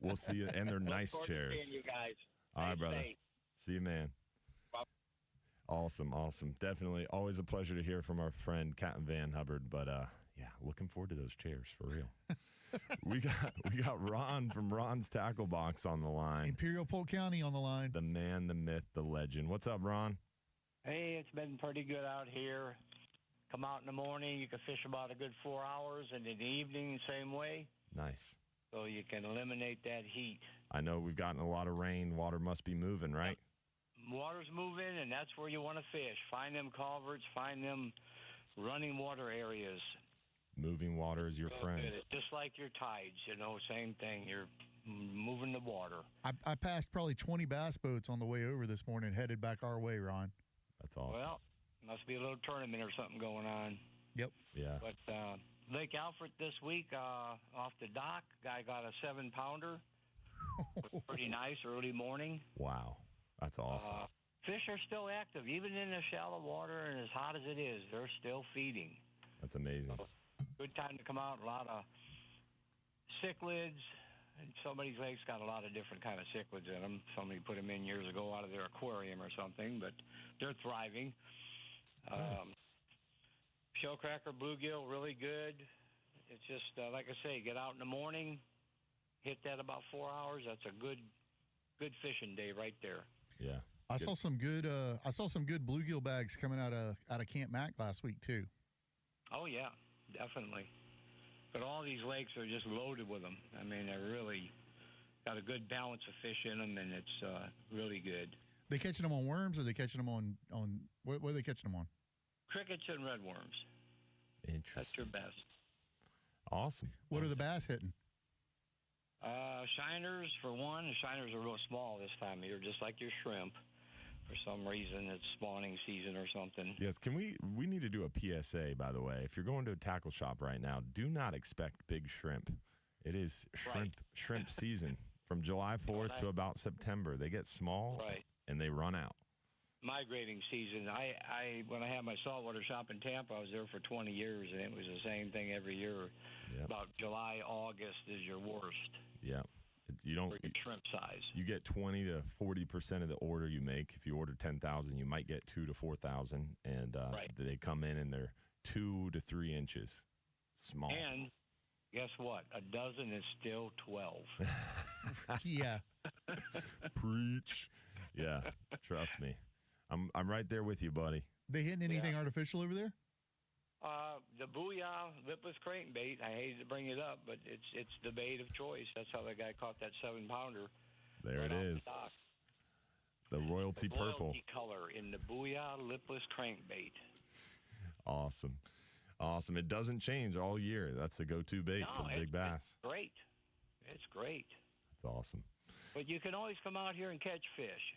We'll see you. And they're nice chairs. Seeing you guys. All right, brother. See you, man. Bye. Awesome. Definitely always a pleasure to hear from our friend Capt. Van Hubbard. But looking forward to those chairs for real. we got Ron from Ron's Tackle Box on the line. Imperial Polk County on the line. The man, the myth, the legend. What's up, Ron? Hey, it's been pretty good out here. Come out in the morning. You can fish about a good 4 hours, and in the evening, same way. Nice. So you can eliminate that heat. I know we've gotten a lot of rain. Water must be moving, right? Water's moving, and that's where you want to fish. Find them culverts. Find them running water areas. Moving water is your friend. It's just like your tides, same thing. You're moving the water. I passed probably 20 bass boats on the way over this morning, headed back our way, Ron. That's awesome. Well, must be a little tournament or something going on. Yep. Yeah. But Lake Alfred this week, off the dock, guy got a 7-pounder. Was pretty nice early morning. Wow. That's awesome. Fish are still active. Even in the shallow water and as hot as it is, they're still feeding. That's amazing. So, good time to come out. A lot of cichlids. And some of these lakes got a lot of different kind of cichlids in them. Somebody put them in years ago out of their aquarium or something, but they're thriving. Nice. Shellcracker, bluegill, really good. It's just, like I say, get out in the morning, hit that about 4 hours. That's a good fishing day right there. Yeah. I saw some good bluegill bags coming out of Camp Mac last week too. Oh yeah, definitely. But all these lakes are just loaded with them. I mean, they're really got a good balance of fish in them, and it's really good. They catching them on worms, or they catching them on what are they catching them on? Crickets and redworms. Interesting. That's your best. Awesome. What are the bass hitting? Shiners for one. The shiners are real small this time of year, just like your shrimp. For some reason, it's spawning season or something. Yes, we need to do a PSA, by the way. If you're going to a tackle shop right now, do not expect big shrimp. It is shrimp season from July 4th to about September. They get small and they run out. Migrating season. I when I had my saltwater shop in Tampa, I was there for 20 years, and it was the same thing every year. Yep. About July, August is your worst. Yeah. You don't for your shrimp size. You get 20 to 40% of the order you make. If you order 10,000, you might get 2,000 to 4,000, and they come in and they're 2 to 3 inches small. And guess what? A dozen is still 12. Yeah. Preach. Yeah. Trust me. I'm right there with you, buddy. They hitting anything artificial over there? The Booyah lipless crankbait. I hated to bring it up, but it's the bait of choice. That's how the guy caught that 7-pounder. There it is. The royalty purple. Royalty color in the Booyah lipless crankbait. Awesome. Awesome. It doesn't change all year. That's the go-to bait for the big bass. It's great. It's great. That's awesome. But you can always come out here and catch fish,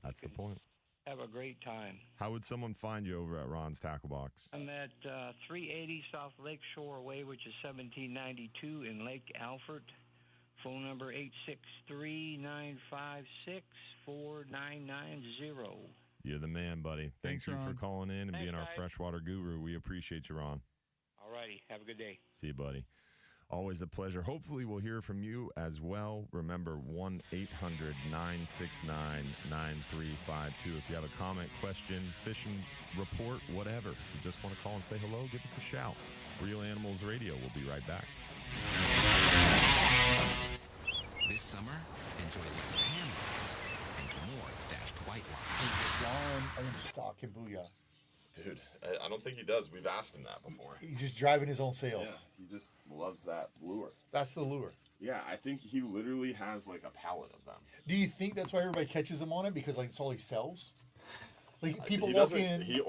That's the point. Have a great time. How would someone find you over at Ron's Tackle Box? I'm at 380 South Lake Shore Way, which is 1792 in Lake Alfred. Phone number 863-956-4990. You're the man, buddy. Thank you for calling in and being our freshwater guru. We appreciate you, Ron. All righty. Have a good day. See you, buddy. Always a pleasure. Hopefully we'll hear from you as well. Remember, 1-800-969-9352. If you have a comment, question, fishing report, whatever, you just want to call and say hello, give us a shout. Real Animals Radio. We'll be right back. This summer, enjoy less tan lines and more dashed white lines. John owns stock in Booyah. Dude, I don't think he does. We've asked him that before. He's just driving his own sales. Yeah, he just loves that lure. That's the lure. Yeah, I think he literally has like a pallet of them. Do you think that's why everybody catches him on it? Because like it's all he sells? Like people walk in. He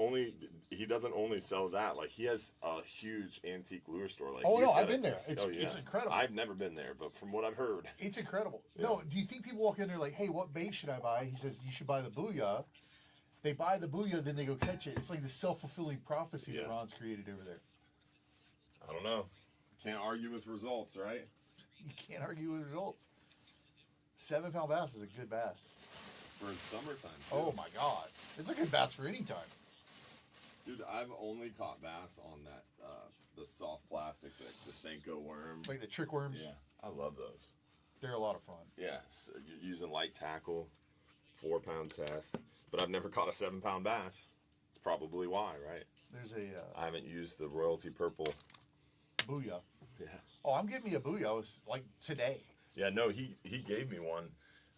doesn't only sell that. Like he has a huge antique lure store. Like I've been there. It's incredible. I've never been there, but from what I've heard, it's incredible. Yeah. No, do you think people walk in there like, hey, what bait should I buy? He says you should buy the Booyah. They buy the Booyah, then they go catch it. It's like the self-fulfilling prophecy that Ron's created over there. I don't know. Can't argue with results, right? You can't argue with results. 7-pound bass is a good bass. For summertime, too. Oh my God. It's a good bass for any time. Dude, I've only caught bass on that, the soft plastic, the Senko worm. Like the trick worms? Yeah, I love those. They're a lot of fun. Yeah, so you're using light tackle, 4-pound test. But I've never caught a 7-pound bass. It's probably why, right? There's I haven't used the royalty purple. Booyah. Yeah. Oh, I'm getting me a Booyah. It was like today. Yeah, no, he gave me one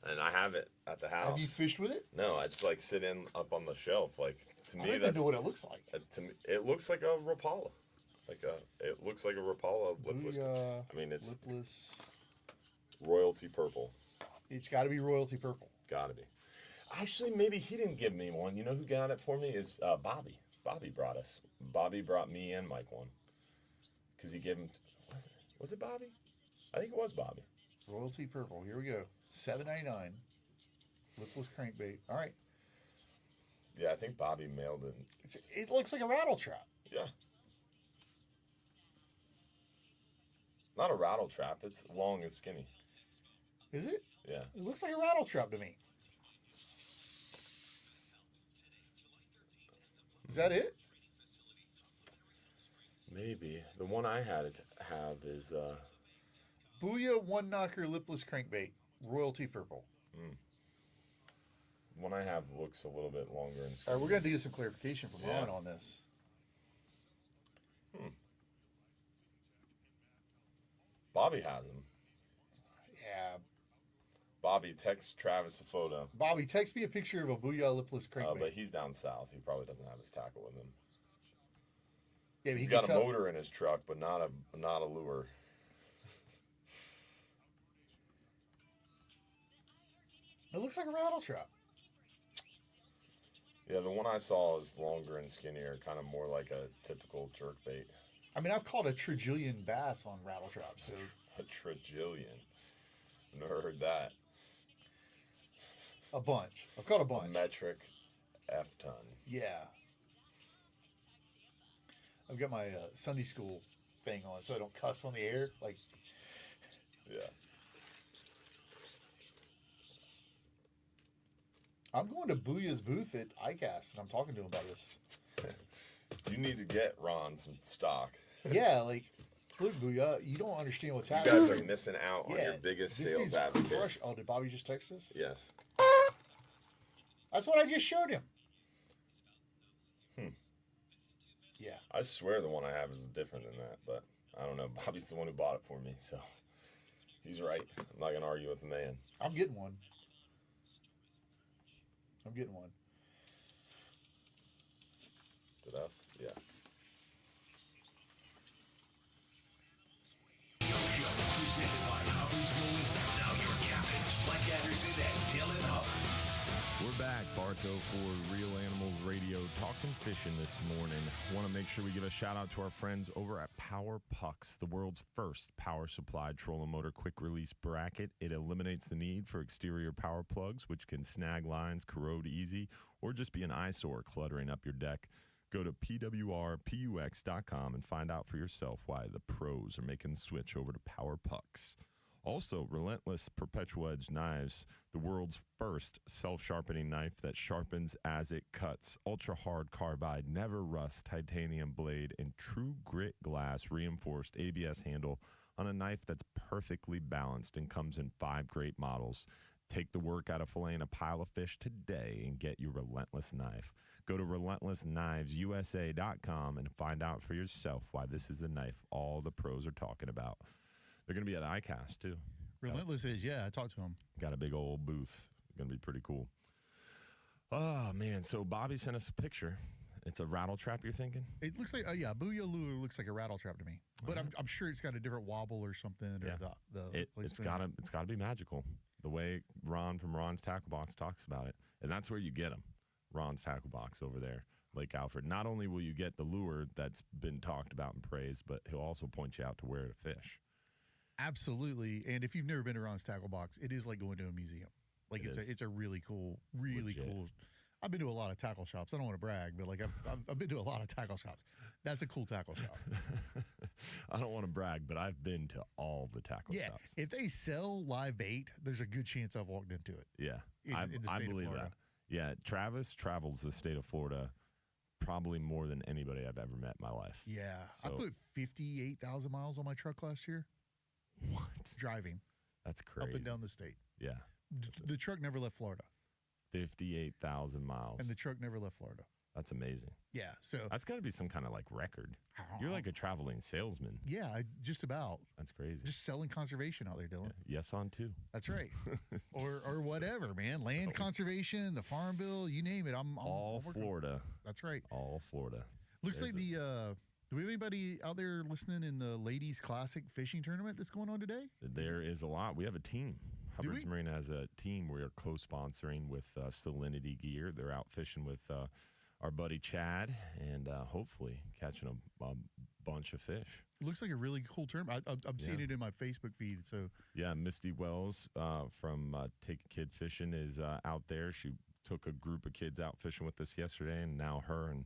and I have it at the house. Have you fished with it? No, it's like sitting up on the shelf. Like to me, I don't that's know what it looks like. to me, it looks like a Rapala. It looks like a Rapala lipless. I mean, it's lipless. Royalty purple. It's got to be royalty purple. Got to be. Actually, maybe he didn't give me one. You know who got it for me is Bobby. Bobby brought me and Mike one. Because he gave him. Was it Bobby? I think it was Bobby. Royalty purple. Here we go. $7.99. Lipless crankbait. All right. Yeah, I think Bobby mailed it. It looks like a rattle trap. Yeah. Not a rattle trap. It's long and skinny. Is it? Yeah. It looks like a rattle trap to me. Is that it? Maybe. The one I have is Booyah One Knocker Lipless Crankbait. Royalty purple. the one I have looks a little bit longer and All skinny. right, we're going to do some clarification from Ron on this. Bobby has them. Yeah. Bobby, text Travis a photo. Bobby, text me a picture of a Booyah Lipless Crankbait. But he's down south. He probably doesn't have his tackle with him. Yeah, but He's got a motor in his truck, but not a lure. It looks like a rattle trap. Yeah, the one I saw is longer and skinnier, kind of more like a typical jerkbait. I mean, I've caught a trillion bass on rattle traps. So A trillion. I've never heard that. a bunch. I've caught a A bunch. metric F-ton. Yeah. I've got my Sunday school thing on so I don't cuss on the air. Like, Yeah. I'm going to Booyah's booth at ICAST and I'm talking to him about this. You need to get Ron some stock. Yeah, like, look, Booyah, you don't understand what's You happening. guys are missing out on your biggest this sales dude's advocate. crush- Oh, did Bobby just text us? Yes. That's what I just showed him. Yeah. I swear the one I have is different than that, but I don't know. Bobby's the one who bought it for me, so he's right. I'm not going to argue with the man. I'm getting one. I'm getting one. Is it us? Yeah. Presented by Hubbard's Marina. Now your captains, Mike Anderson and Dylan Hubbard. We're back, Bartow, for Real Animals Radio, talking fishing this morning. Want to make sure we give a shout out to our friends over at Power Pucks, the world's first power supplied trolling motor quick release bracket. It eliminates the need for exterior power plugs, which can snag lines, corrode easy, or just be an eyesore cluttering up your deck. Go to pwrpux.com and find out for yourself why the pros are making the switch over to Power Pucks. Also, Relentless Perpetual Edge Knives, the world's first self-sharpening knife that sharpens as it cuts. Ultra-hard carbide, never rust titanium blade, and true grit glass reinforced ABS handle on a knife that's perfectly balanced and comes in 5 great models. Take the work out of filleting a pile of fish today and get your Relentless knife. Go to relentlessknivesusa.com and find out for yourself why this is a knife all the pros are talking about. They're going to be at ICAST, too. Relentless is, yeah, I talked to him. Got a big old booth. Going to be pretty cool. Oh, man. So Bobby sent us a picture. It's a rattle trap, you're thinking? It looks like, Booyah lure looks like a rattle trap to me. But I'm sure it's got a different wobble or something. Yeah. Or It's got to be magical. The way Ron from Ron's Tackle Box talks about it. And that's where you get them. Ron's Tackle Box over there, Lake Alfred. Not only will you get the lure that's been talked about and praised, but he'll also point you out to where to fish. Absolutely. And if you've never been to Ron's Tackle Box, it is like going to a museum. Like it's a really cool, cool. I've been to a lot of tackle shops. I don't want to brag, but like I've been to a lot of tackle shops. That's a cool tackle shop. I don't want to brag, but I've been to all the tackle shops. If they sell live bait, there's a good chance I've walked into it. Yeah. In the state I believe of Florida. that. Yeah, Travis travels the state of Florida probably more than anybody I've ever met in my life. Yeah. I So- put 58,000 miles on my truck last year. What? Driving. That's crazy. Up and down the state. Yeah. The truck never left Florida. 58,000 miles. And the truck never left Florida. That's amazing. Yeah. So That's got to be some kind of like record. You're like a traveling salesman. yeah, just about. That's crazy. Just selling conservation out there, Dylan. Yes on two. That's right. or whatever, man. Land conservation, the farm bill, you name it. I'm All working. Florida. That's right. All Florida. Looks There's like do we have anybody out there listening in the Ladies Classic fishing tournament that's going on today? There is a lot. We have a team. Hubbard's Marina has a team. We are co-sponsoring with Salinity Gear. They're out fishing with our buddy Chad and hopefully catching a bunch of fish. Looks like a really cool tournament. I'm seeing it in my Facebook feed. So yeah, Misty Wells from Take a Kid Fishing is out there. She took a group of kids out fishing with us yesterday, and now her and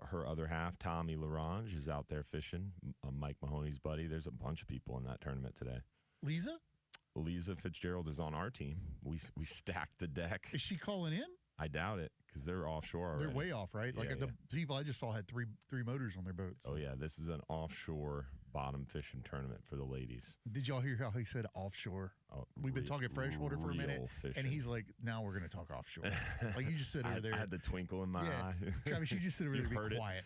her other half, Tommy Larange, is out there fishing. Mike Mahoney's buddy. There's a bunch of people in that tournament today. Lisa Fitzgerald is on our team. We stacked the deck. Is she calling in? I doubt it because they're offshore already. They're way off, right? Yeah, the people I just saw had three motors on their boats. Oh, yeah. This is an offshore bottom fishing tournament for the ladies. Did y'all hear how he said offshore? Oh, We've been talking freshwater for a minute, fishing. and he's like, now we're going to talk offshore. Like you just sit over there. I had the twinkle in my eye. Travis, you just sit over there and be quiet.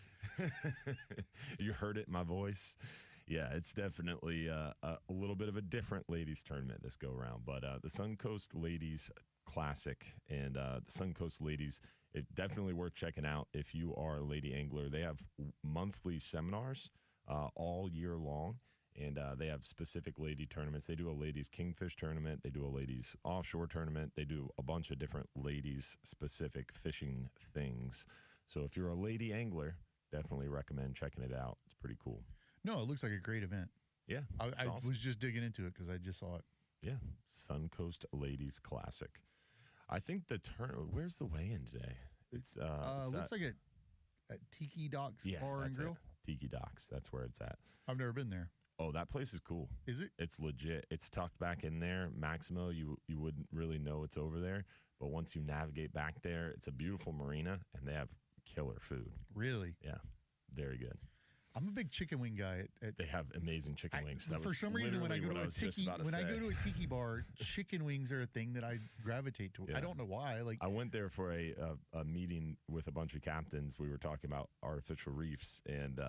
You heard it in my voice. Yeah, it's definitely a little bit of a different ladies tournament this go around. But the Suncoast Ladies Classic and the Suncoast Ladies, it definitely worth checking out if you are a lady angler. They have monthly seminars all year long, and they have specific lady tournaments. They do a ladies kingfish tournament. They do a ladies offshore tournament. They do a bunch of different ladies specific fishing things. So if you're a lady angler, definitely recommend checking it out. It's pretty cool. No, it looks like a great event. Yeah. I awesome. was just digging into it because I just saw it. Yeah. Suncoast Ladies Classic. I think where's the weigh-in today? It's looks like at Tiki Docks Bar and Grill. Tiki Docks. That's where it's at. I've never been there. Oh, that place is cool. Is it? It's legit. It's tucked back in there. Maximo, you wouldn't really know it's over there. But once you navigate back there, it's a beautiful marina, and they have killer food. Really? Yeah. Very good. I'm a big chicken wing guy. They have amazing chicken wings. For some reason, when I go to a tiki bar, chicken wings are a thing that I gravitate to. Yeah. I don't know why. I went there for a meeting with a bunch of captains. We were talking about artificial reefs, and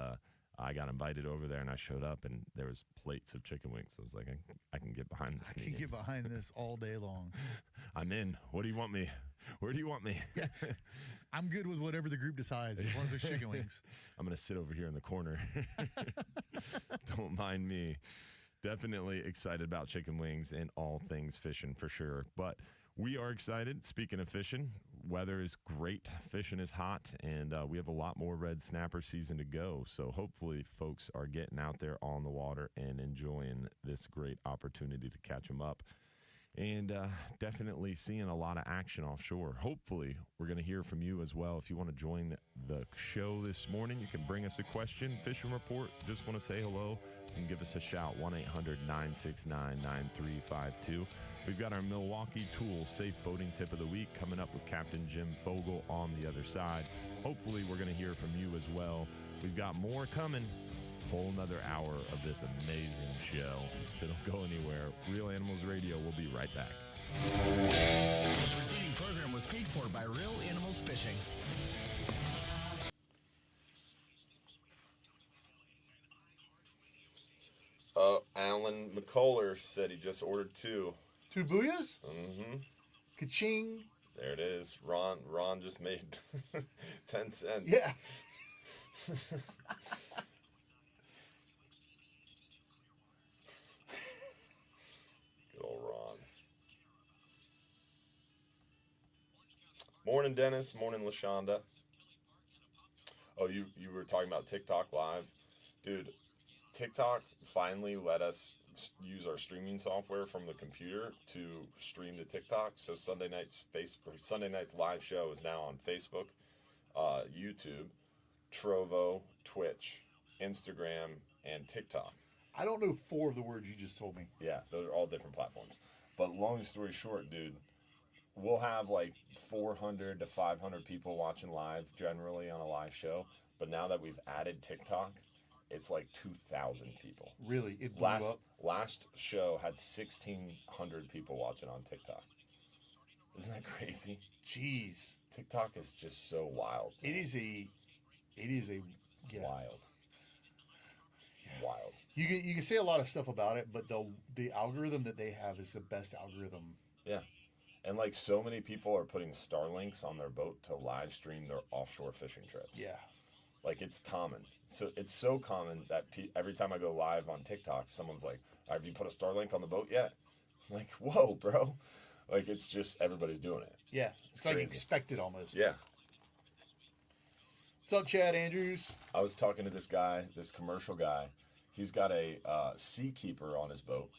I got invited over there, and I showed up, and there was plates of chicken wings. So I was like, I can get behind this. I can get behind this all day long. I'm in. What do you want me? Where do you want me? Yeah. I'm good with whatever the group decides, as long as there's chicken wings. I'm going to sit over here in the corner. Don't mind me. Definitely excited about chicken wings and all things fishing for sure. But we are excited. Speaking of fishing, weather is great. Fishing is hot, and we have a lot more red snapper season to go. So hopefully folks are getting out there on the water and enjoying this great opportunity to catch them up. And definitely seeing a lot of action offshore. Hopefully, we're going to hear from you as well. If you want to join the show this morning, you can bring us a question, fishing report, just want to say hello, and give us a shout, 1-800-969-9352. We've got our Milwaukee Tools Safe Boating Tip of the Week coming up with Captain Jim Fogel on the other side. Hopefully, we're going to hear from you as well. We've got more coming. Whole another hour of this amazing show. So don't go anywhere. Real Animals Radio will be right back. The preceding program was paid for by Real Animals Fishing. Alan McCuller said he just ordered two. 2 booyahs? Mm-hmm. Ka-ching. There it is. Ron just made 10 cents. Yeah. Good old Ron. Morning, Dennis. Morning, LaShonda. Oh, you were talking about TikTok Live. Dude, TikTok finally let us use our streaming software from the computer to stream to TikTok. So Sunday night's live show is now on Facebook, YouTube, Trovo, Twitch, Instagram, and TikTok. I don't know 4 of the words you just told me. Yeah, those are all different platforms. But long story short, dude, we'll have like 400 to 500 people watching live generally on a live show. But now that we've added TikTok, it's like 2,000 people. Really? It blew up? Last show had 1,600 people watching on TikTok. Isn't that crazy? Jeez. TikTok is just so wild. It is a yeah. Wild. Wild. You can say a lot of stuff about it, but the algorithm that they have is the best algorithm. Yeah. And like so many people are putting Starlinks on their boat to live stream their offshore fishing trips. Yeah. Like it's common. So it's so common that every time I go live on TikTok, someone's like, "Have you put a Starlink on the boat yet?" I'm like, whoa, bro. Like it's just everybody's doing it. Yeah. It's like crazy. expected almost. Yeah. What's up, Chad Andrews? I was talking to this guy, this commercial guy. He's got a Seakeeper on his boat.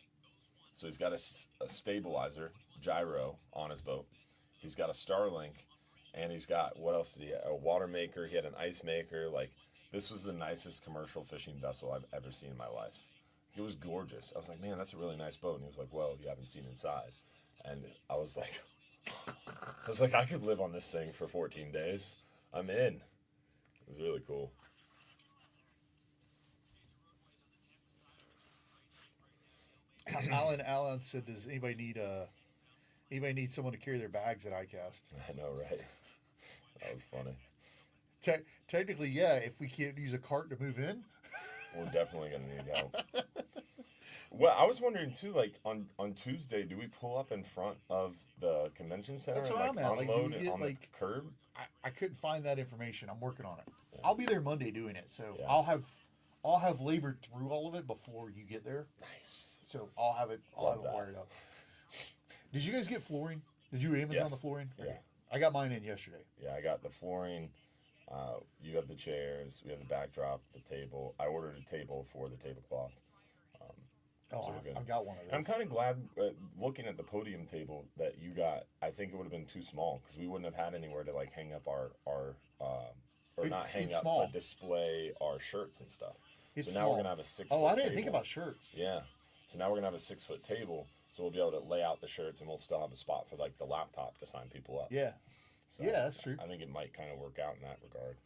So he's got a stabilizer, gyro on his boat. He's got a Starlink, and he's got, what else did he have? A water maker. He had an ice maker. Like, this was the nicest commercial fishing vessel I've ever seen in my life. It was gorgeous. I was like, man, that's a really nice boat. And he was like, well, you haven't seen inside. And I was like, I could live on this thing for 14 days. I'm in. It was really cool. Alan said, "Does anybody need someone to carry their bags at ICAST?" I know, right? That was funny. Technically, yeah. If we can't use a cart to move in, we're definitely gonna need help. Well, I was wondering too. Like on Tuesday, do we pull up in front of the convention center That's and where like I'm at. Like, unload do we it get, on like- the curb? I couldn't find that information. I'm working on it. Yeah. I'll be there Monday doing it, so Yeah. I'll have labored through all of it before you get there. Nice. So I'll have it Love that. wired up. Did you guys get flooring? Did you Amazon Yes. the flooring? Yeah. I got mine in yesterday. Yeah, I got the flooring. You have the chairs. We have the backdrop, the table. I ordered a table for the tablecloth. Oh, So we're good. I got one of those. I'm kind of glad, looking at the podium table that you got. I think it would have been too small because we wouldn't have had anywhere to like hang up or not hang it's up, small. but display our shirts and stuff. It's so now small. we're gonna have a 6 Oh, foot I didn't think table. about shirts. Yeah. So now we're gonna have a 6 foot table, so we'll be able to lay out the shirts, and we'll still have a spot for like the laptop to sign people up. Yeah. So Yeah, that's true. I think it might kind of work out in that regard.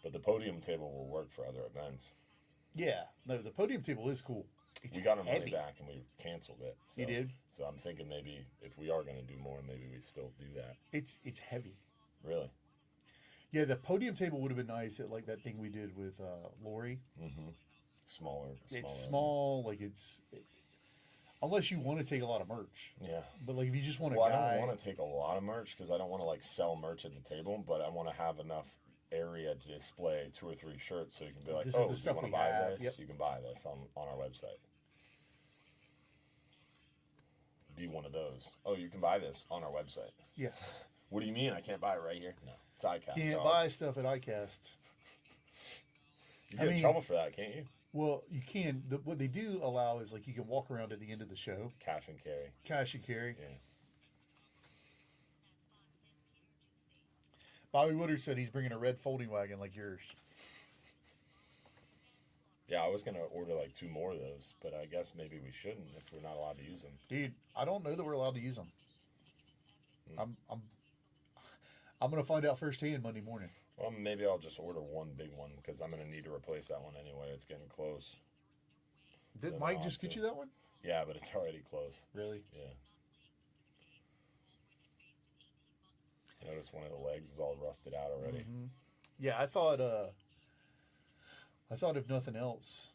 But the podium table will work for other events. Yeah. No, the podium table is cool. It's We got our money heavy. back and we canceled it. So, You did? So I'm thinking maybe if we are going to do more, maybe we still do that. It's heavy. Really? Yeah, the podium table would have been nice at like that thing we did with Lori. Mm-hmm. Smaller. It's small, like unless you want to take a lot of merch. Yeah. But like if you just want a Well, guy, I don't want to take a lot of merch because I don't want to like sell merch at the table, but I want to have enough area to display 2 or 3 shirts so you can be like, This is oh, the you stuff want we to buy have. this? Yep. You can buy this on our website. Be one of those. Oh, you can buy this on our website. yeah, What do you mean I can't buy it right here? No, it's iCast. can't dog. buy stuff at ICAST. You get in trouble for that, can't you? Well, you can. What they do allow is like you can walk around at the end of the show, Cash and carry. cash and carry. Yeah. Bobby Woodard said he's bringing a red folding wagon like yours. Yeah, I was gonna order like 2 more of those, but I guess maybe we shouldn't if we're not allowed to use them. Dude, I don't know that we're allowed to use them. Hmm. I'm gonna find out firsthand Monday morning. Well, maybe I'll just order one big one because I'm gonna need to replace that one anyway. It's getting close. Did Then Mike I'll just have get to- you that one? Yeah, but it's already close. Really? Yeah. Notice one of the legs is all rusted out already. Mhm. Yeah, I thought if nothing else,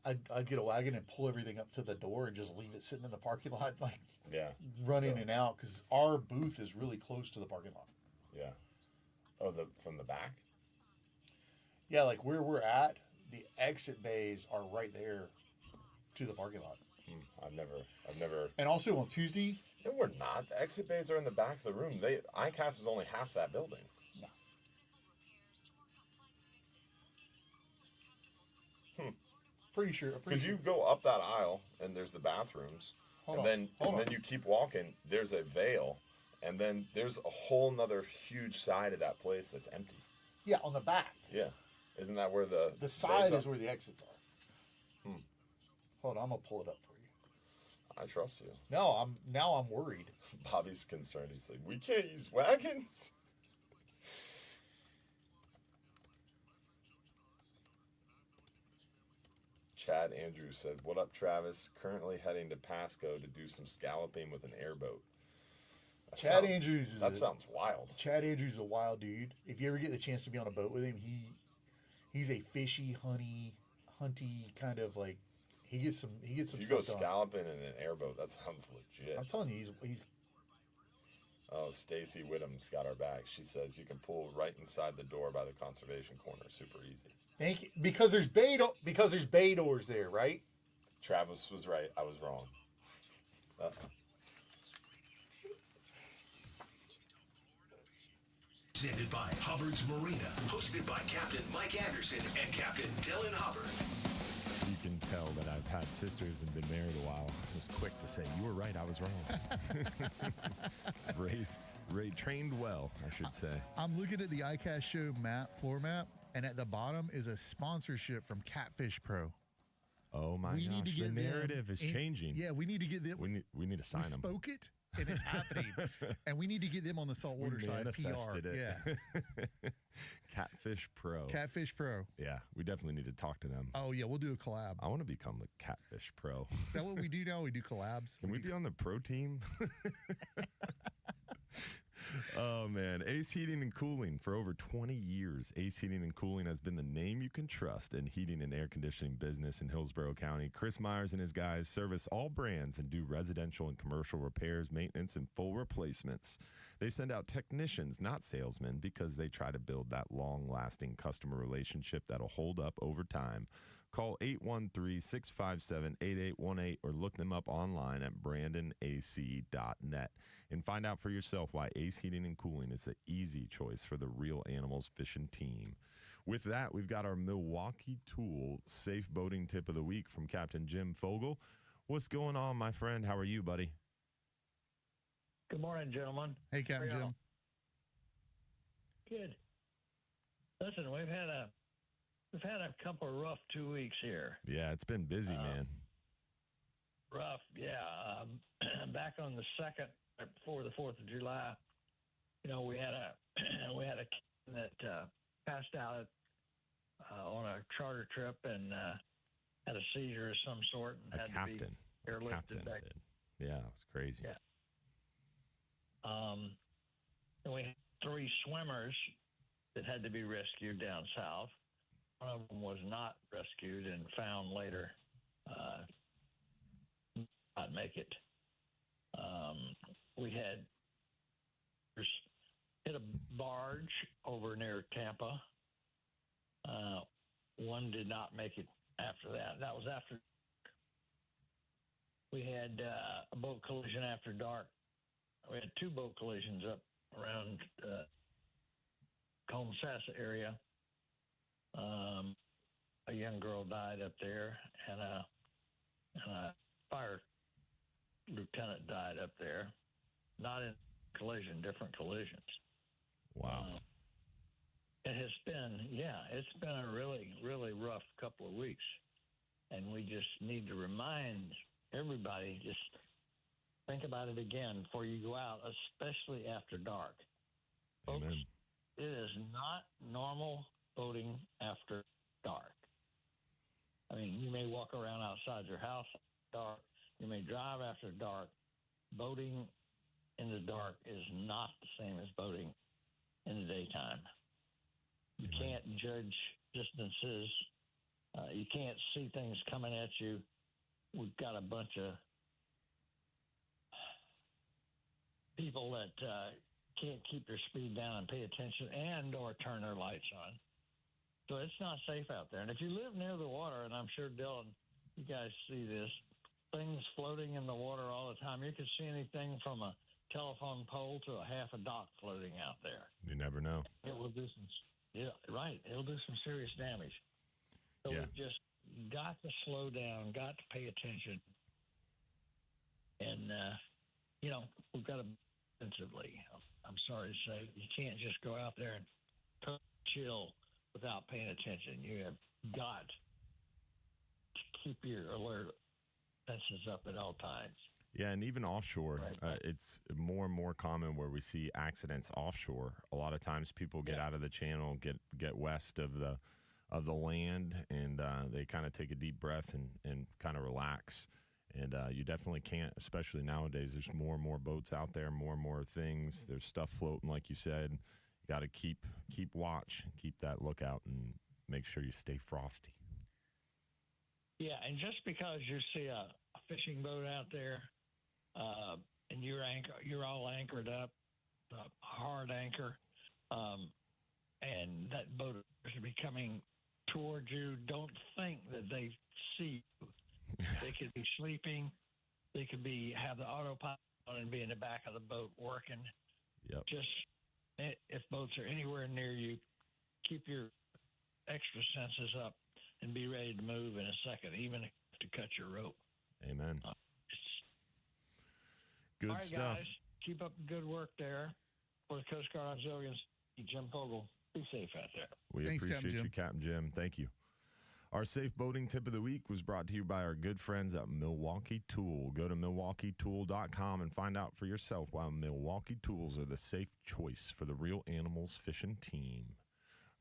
I'd get a wagon and pull everything up to the door and just leave it sitting in the parking lot, like Yeah, run in Yeah. and out, because our booth is really close to the parking lot. yeah. Oh, from the back? Yeah, like where we're at, the exit bays are right there to the parking lot. I've never. And also on Tuesday, No, we're not. The exit bays are in the back of the room. ICAST is only half that building. pretty sure. Because you go up that aisle and there's the bathrooms, Hold and on. then you keep walking. There's a veil, and then there's a whole nother huge side of that place that's empty. Yeah, on the back. Yeah, isn't that where the The side bays is are? where the exits are. Hold on, I'm gonna pull it up for you. I trust you. No, I'm worried. Bobby's concerned. He's like, we can't use wagons. Chad Andrews said, "What up, Travis? Currently heading to Pasco to do some scalloping with an airboat." Chad Andrews is that sounds wild. Chad Andrews is a wild dude. If you ever get the chance to be on a boat with him, he's a fishy, hunty kind of like. He gets some. If you go scalloping in an airboat, that sounds legit. I'm telling you, he's. Oh, Stacy Whittam's got our back. She says you can pull right inside the door by the conservation corner. Super easy. Thank you. Because there's bay doors there, right? Travis was right. I was wrong. Presented by Hubbard's Marina, hosted by Captain Mike Anderson and Captain Dylan Hubbard. You can tell that I've had sisters and been married a while. I was quick to say, you were right, I was wrong. Ray trained well, I should say. I'm looking at the iCast show floor map, and at the bottom is a sponsorship from Catfish Pro. Oh my gosh, the narrative is changing. Yeah, we need to get them. We need to sign them. We spoke it, and it's happening. And we need to get them on the saltwater side. Manifested PR. it. Yeah. Catfish Pro. Catfish Pro. Yeah, we definitely need to talk to them. Oh yeah, we'll do a collab. I want to become the Catfish Pro. Is that what we do now? We do collabs. Can we be on the pro team? Oh, man. Ace Heating and Cooling. For over 20 years, Ace Heating and Cooling has been the name you can trust in heating and air conditioning business in Hillsborough County. Chris Myers and his guys service all brands and do residential and commercial repairs, maintenance, and full replacements. They send out technicians, not salesmen, because they try to build that long-lasting customer relationship that'll hold up over time. Call 813-657-8818 or look them up online at brandonac.net and find out for yourself why Ace Heating and Cooling is the easy choice for the Real Animals Fishing team. With that, we've got our Milwaukee Tool Safe Boating Tip of the Week from Captain Jim Fogel. What's going on, my friend? How are you, buddy? Good morning, gentlemen. Hey, Captain Jim. Good. Listen, we've had a couple of rough 2 weeks here. Yeah, it's been busy, man. Rough, yeah. Back on the 2nd, before the 4th of July, we had a kid that passed out on a charter trip and had a seizure of some sort and had to be airlifted back. Did. Yeah, it was crazy. Yeah. And we had 3 swimmers that had to be rescued down south. One of them was not rescued and found later. Not make it. We had hit a barge over near Tampa. One did not make it after that. That was after. We had a boat collision after dark. We had 2 boat collisions up around Comsassa area. A young girl died up there, and a fire lieutenant died up there. Not in collision, different collisions. Wow. It's been a really, really rough couple of weeks. And we just need to remind everybody, just think about it again before you go out, especially after dark. Amen. Folks, it is not normal boating after dark. I mean, you may walk around outside your house after dark. You may drive after dark. Boating in the dark is not the same as boating in the daytime. You can't judge distances. You can't see things coming at you. We've got a bunch of people that can't keep their speed down and pay attention and or turn their lights on. So it's not safe out there. And if you live near the water, and I'm sure, Dylan, you guys see this, things floating in the water all the time. You can see anything from a telephone pole to a half a dock floating out there. You never know. It will do some, it'll do some serious damage. So we've just got to slow down, got to pay attention. And, we've got to defensively. I'm sorry to say, you can't just go out there and chill without paying attention. You have got to keep your alert senses up at all times. Yeah, and even offshore, Right. it's more and more common where we see accidents offshore. A lot of times people get out of the channel, get west of the land, and they kind of take a deep breath and kind of relax. And you definitely can't, especially nowadays. There's more and more boats out there, more and more things. There's stuff floating, like you said. You got to keep watch, keep that lookout, and make sure you stay frosty. Yeah, and just because you see a fishing boat out there, and you're all anchored up, hard anchor, and that boat is coming towards you, don't think that they see you. They could be sleeping. They could have the autopilot and be in the back of the boat working. Yep. Just if boats are anywhere near you, keep your extra senses up and be ready to move in a second, even to cut your rope. Amen. Good all right, stuff. Guys, keep up the good work there for the Coast Guard Auxilians. Jim Fogel, be safe out there. We Thanks, appreciate Captain you, Captain Jim. Thank you. Our safe boating tip of the week was brought to you by our good friends at Milwaukee Tool. Go to MilwaukeeTool.com and find out for yourself why Milwaukee Tools are the safe choice for the Real Animals Fishing team.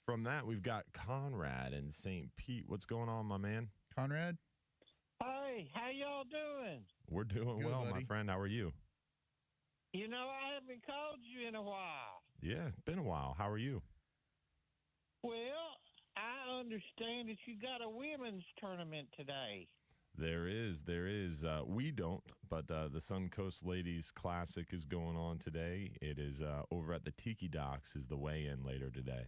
From that, we've got Conrad in St. Pete. What's going on, my man? Conrad? Hey, how y'all doing? We're doing Good, well, my buddy. friend. How are you? You know, I haven't called you in a while. Yeah, it's been a while. How are you? Well, I understand that you got a women's tournament today. There is. We don't, but the Suncoast Ladies Classic is going on today. It is over at the Tiki Docks is the weigh-in later today.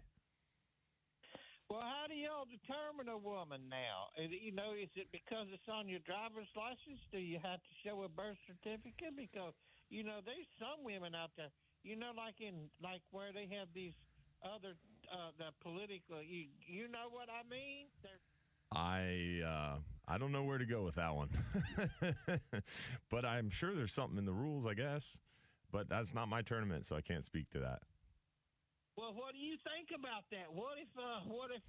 Well, how do y'all determine a woman now? You know, is it because it's on your driver's license? Do you have to show a birth certificate? Because, you know, there's some women out there, you know, like where they have these other, the political, you know what I mean? I don't know where to go with that one. But I'm sure there's something in the rules, I guess. But that's not my tournament, so I can't speak to that. Well, what do you think about that? What if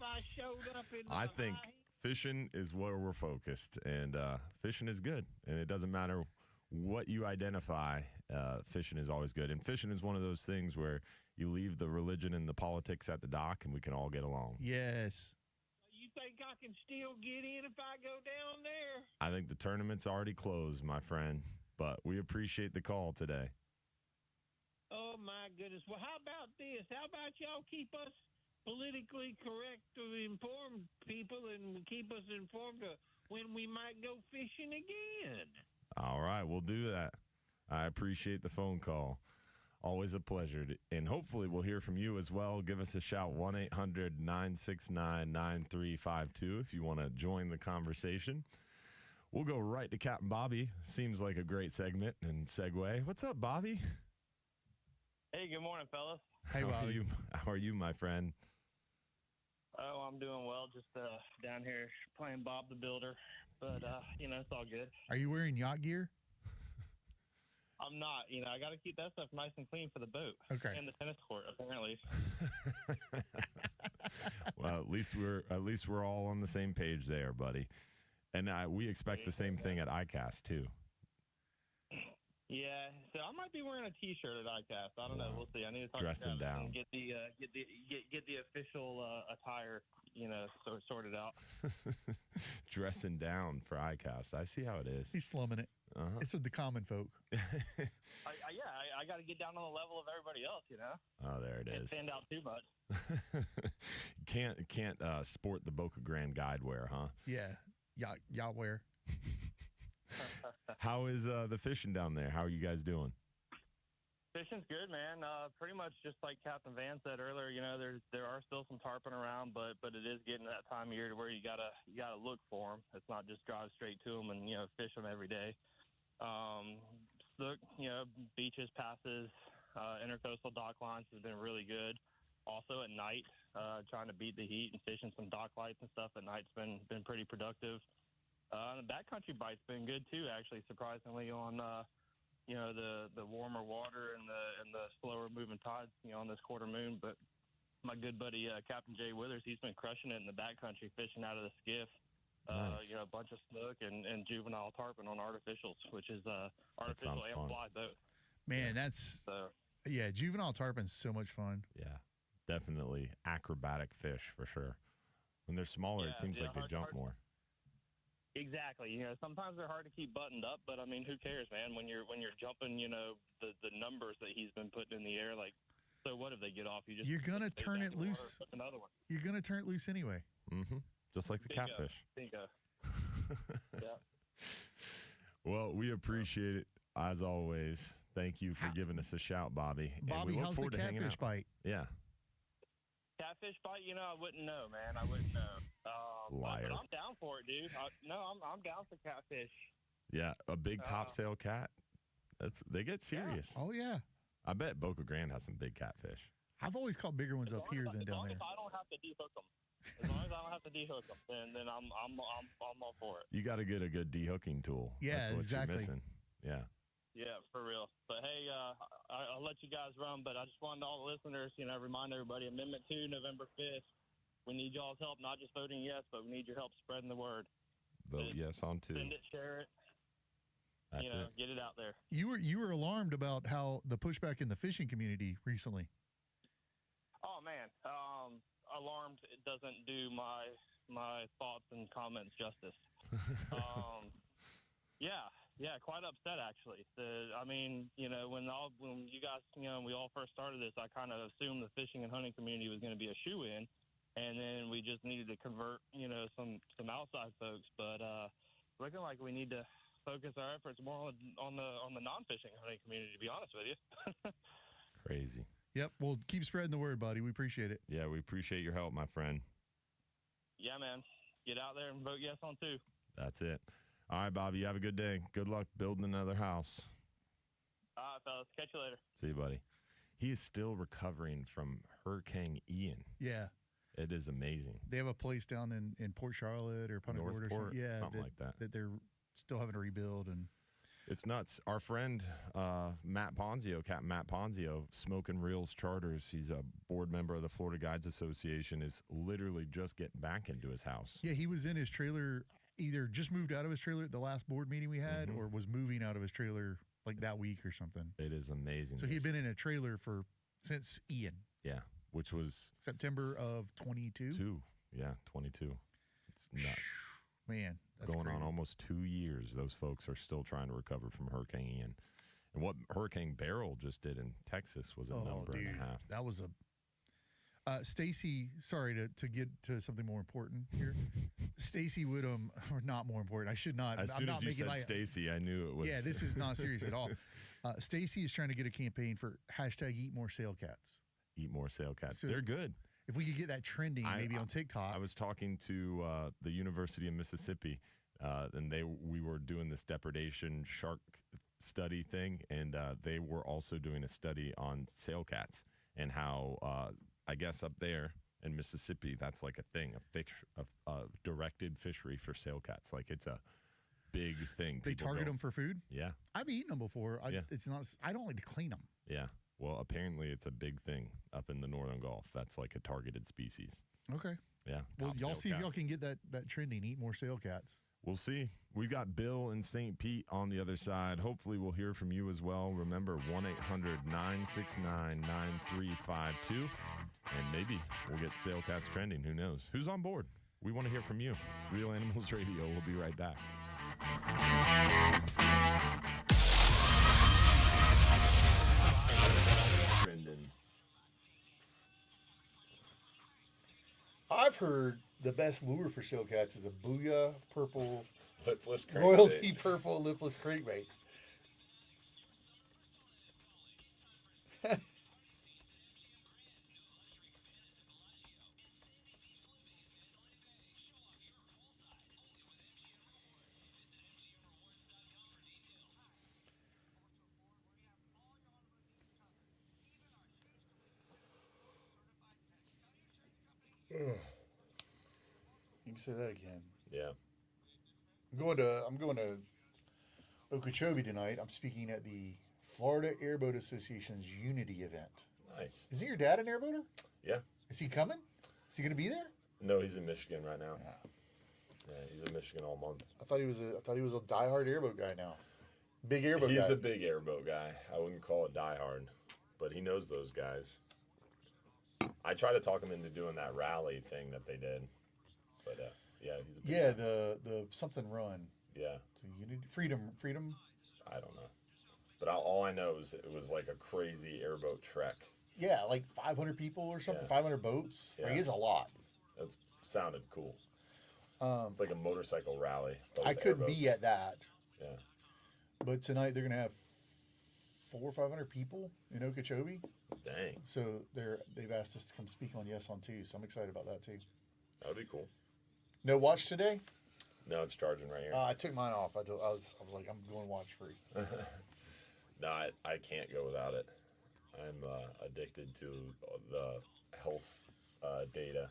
I showed up in I think fishing is where we're focused, and fishing is good. And it doesn't matter what you identify, fishing is always good. And fishing is one of those things where you leave the religion and the politics at the dock, and we can all get along. Yes. You think I can still get in if I go down there? I think the tournament's already closed, my friend, but we appreciate the call today. Oh, my goodness. Well, how about this? How about y'all keep us politically correct to inform people and keep us informed of when we might go fishing again? All right, we'll do that. I appreciate the phone call. Always a pleasure. And hopefully we'll hear from you as well. Give us a shout, 1-800-969-9352 if you want to join the conversation. We'll go right to Captain Bobby. Seems like a great segment and segue. What's up, Bobby? Hey, good morning, fellas. Hey, Bobby. How are you, my friend? Oh, I'm doing well. Just down here playing Bob the Builder. But, you know, it's all good. Are you wearing yacht gear? I'm not. You know, I got to keep that stuff nice and clean for the boat. Okay. And the tennis court, apparently. Well, at least we're all on the same page there, buddy. And we expect the same thing at ICAST, too. Yeah, so I might be wearing a T-shirt at ICAST. I don't know. We'll see. I need to talk Dressing to Capt down. and get the official attire, you know, sorted out. Dressing down for ICAST. I see how it is. He's slumming it. Uh-huh. It's with the common folk. I got to get down on the level of everybody else, you know. Oh, there it Can't is. stand out too much. Can't sport the Boca Grande guide wear, huh? Yeah. Yacht wear. How is the fishing down there? How are you guys doing? Fishing's good, man. Pretty much just like Captain Van said earlier. You know, there are still some tarpon around, but it is getting that time of year to where you gotta look for them. It's not just drive straight to them and fish them every day. Look, beaches, passes, intercoastal dock lines has been really good. Also at night, trying to beat the heat and fishing some dock lights and stuff at night's been pretty productive. The backcountry bite's been good too, actually, surprisingly, on the warmer water and the slower moving tides, on this quarter moon. But my good buddy Captain Jay Withers, he's been crushing it in the backcountry, fishing out of the skiff. Nice. A bunch of snook and juvenile tarpon on artificials, which is artificial sounds and fun. fly both. Man, juvenile tarpon's so much fun. Yeah, definitely acrobatic fish for sure. When they're smaller, it seems like they jump more. Exactly. You know, sometimes they're hard to keep buttoned up, but I mean, who cares, man? When you're jumping, you know, the numbers that he's been putting in the air, like, so what if they get off? You're gonna turn it loose. Another one. You're gonna turn it loose anyway. Mm-hmm. Just like the catfish. Bingo. Yeah. Well, we appreciate it as always. Thank you for giving us a shout, Bobby. And Bobby, we look how's the forward to hanging catfish out. bite? Yeah. Catfish bite, you know, I wouldn't know, man. I wouldn't know. Liar. But I'm down for it, dude. I'm down for catfish. Yeah, a big topsail cat. They get serious. Oh yeah. I bet Boca Grande has some big catfish. I've always caught bigger ones up here than down there. As long as I don't have to dehook them. As long as I don't have to dehook them, then I'm all for it. You got to get a good dehooking tool. Yeah, That's what exactly. you're missing. Yeah. Yeah, for real. But hey, I'll let you guys run. But I just wanted all the listeners, you know, remind everybody: Amendment 2, November 5th. We need y'all's help, not just voting yes, but we need your help spreading the word. Vote yes on 2. Send it, share it. That's it. Get it out there. You were alarmed about how the pushback in the fishing community recently. Oh man, alarmed. It doesn't do my thoughts and comments justice. Yeah, quite upset actually. I mean, you know, when you guys, you know, we all first started this, I kind of assumed the fishing and hunting community was going to be a shoe-in, and then we just needed to convert, you know, some outside folks. But looking like we need to focus our efforts more on the non-fishing hunting community. To be honest with you. Crazy. Yep. Well, keep spreading the word, buddy. We appreciate it. Yeah, we appreciate your help, my friend. Yeah, man. Get out there and vote yes on 2. That's it. All right, Bobby, you have a good day. Good luck building another house. All right, fellas. Catch you later. See you, buddy. He is still recovering from Hurricane Ian. Yeah. It is amazing. They have a place down in Port Charlotte or Punta Gorda or something. Yeah, something like that. That they're still having to rebuild. And it's nuts. Our friend Matt Ponzio, Capt. Matt Ponzio, Smoking Reels Charters, he's a board member of the Florida Guides Association, is literally just getting back into his house. yeah, he was in his trailer, either just moved out of his trailer at the last board meeting we had or was moving out of his trailer like that week or something. It is amazing. So he'd been in a trailer since Ian. Yeah, which was September of 22. Yeah, 22. It's nuts. Man, that's going crazy. on almost 2 years. Those folks are still trying to recover from Hurricane Ian. And what Hurricane Beryl just did in Texas was a number and a half. That was a Stacy, sorry to get to something more important here. Stacy Woodham, or not more important. I should not. As soon as you said Stacy, I knew it was. Yeah, this is not serious at all. Stacy is trying to get a campaign for hashtag Eat More Sail Cats. Eat More Sail Cats. So they're good. If we could get that trending, maybe on TikTok. I was talking to the University of Mississippi, and we were doing this depredation shark study thing, and they were also doing a study on sail cats and how I guess up there in Mississippi, that's like a thing, a directed fishery for sail cats. Like it's a big thing. They target them for food? Yeah. I've eaten them before. It's not. I don't like to clean them. Yeah. Well, apparently it's a big thing up in the Northern Gulf. That's like a targeted species. Okay. Yeah. Well, y'all see if y'all can get that trending. Eat more sail cats. We'll see. We've got Bill in St. Pete on the other side. Hopefully we'll hear from you as well. Remember, 1-800-969-9352. And maybe we'll get sail cats trending. Who knows? Who's on board? We want to hear from you. Real Animals Radio. We'll be right back. I've heard the best lure for sail cats is a Booyah purple, lipless crankbait. royalty purple lipless crankbait. You can say that again. Yeah. I'm going to Okeechobee tonight. I'm speaking at the Florida Airboat Association's Unity event. Nice. Isn't your dad an airboater? Yeah. Is he coming? Is he going to be there? No, he's in Michigan right now. Yeah, he's in Michigan all month. I thought he was a diehard airboat guy now. Big airboat guy. He's a big airboat guy. I wouldn't call it diehard, but he knows those guys. I tried to talk him into doing that rally thing that they did, but Yeah, he's a big Yeah, guy. the something run. Yeah. Freedom. I don't know. But all I know is it was like a crazy airboat trek. Yeah, like 500 people or something, Yeah. 500 boats. Yeah. Like, it's a lot. It sounded cool. It's like a motorcycle rally. But I with couldn't be airboats. at that. Yeah. But tonight they're going to have 400 or 500 people in Okeechobee. Dang. So they've asked us to come speak on Yes on 2, so I'm excited about that too. That would be cool. No watch today? No, it's charging right here. I took mine off. I was like, I'm going watch free. No, I can't go without it. I'm addicted to the health data.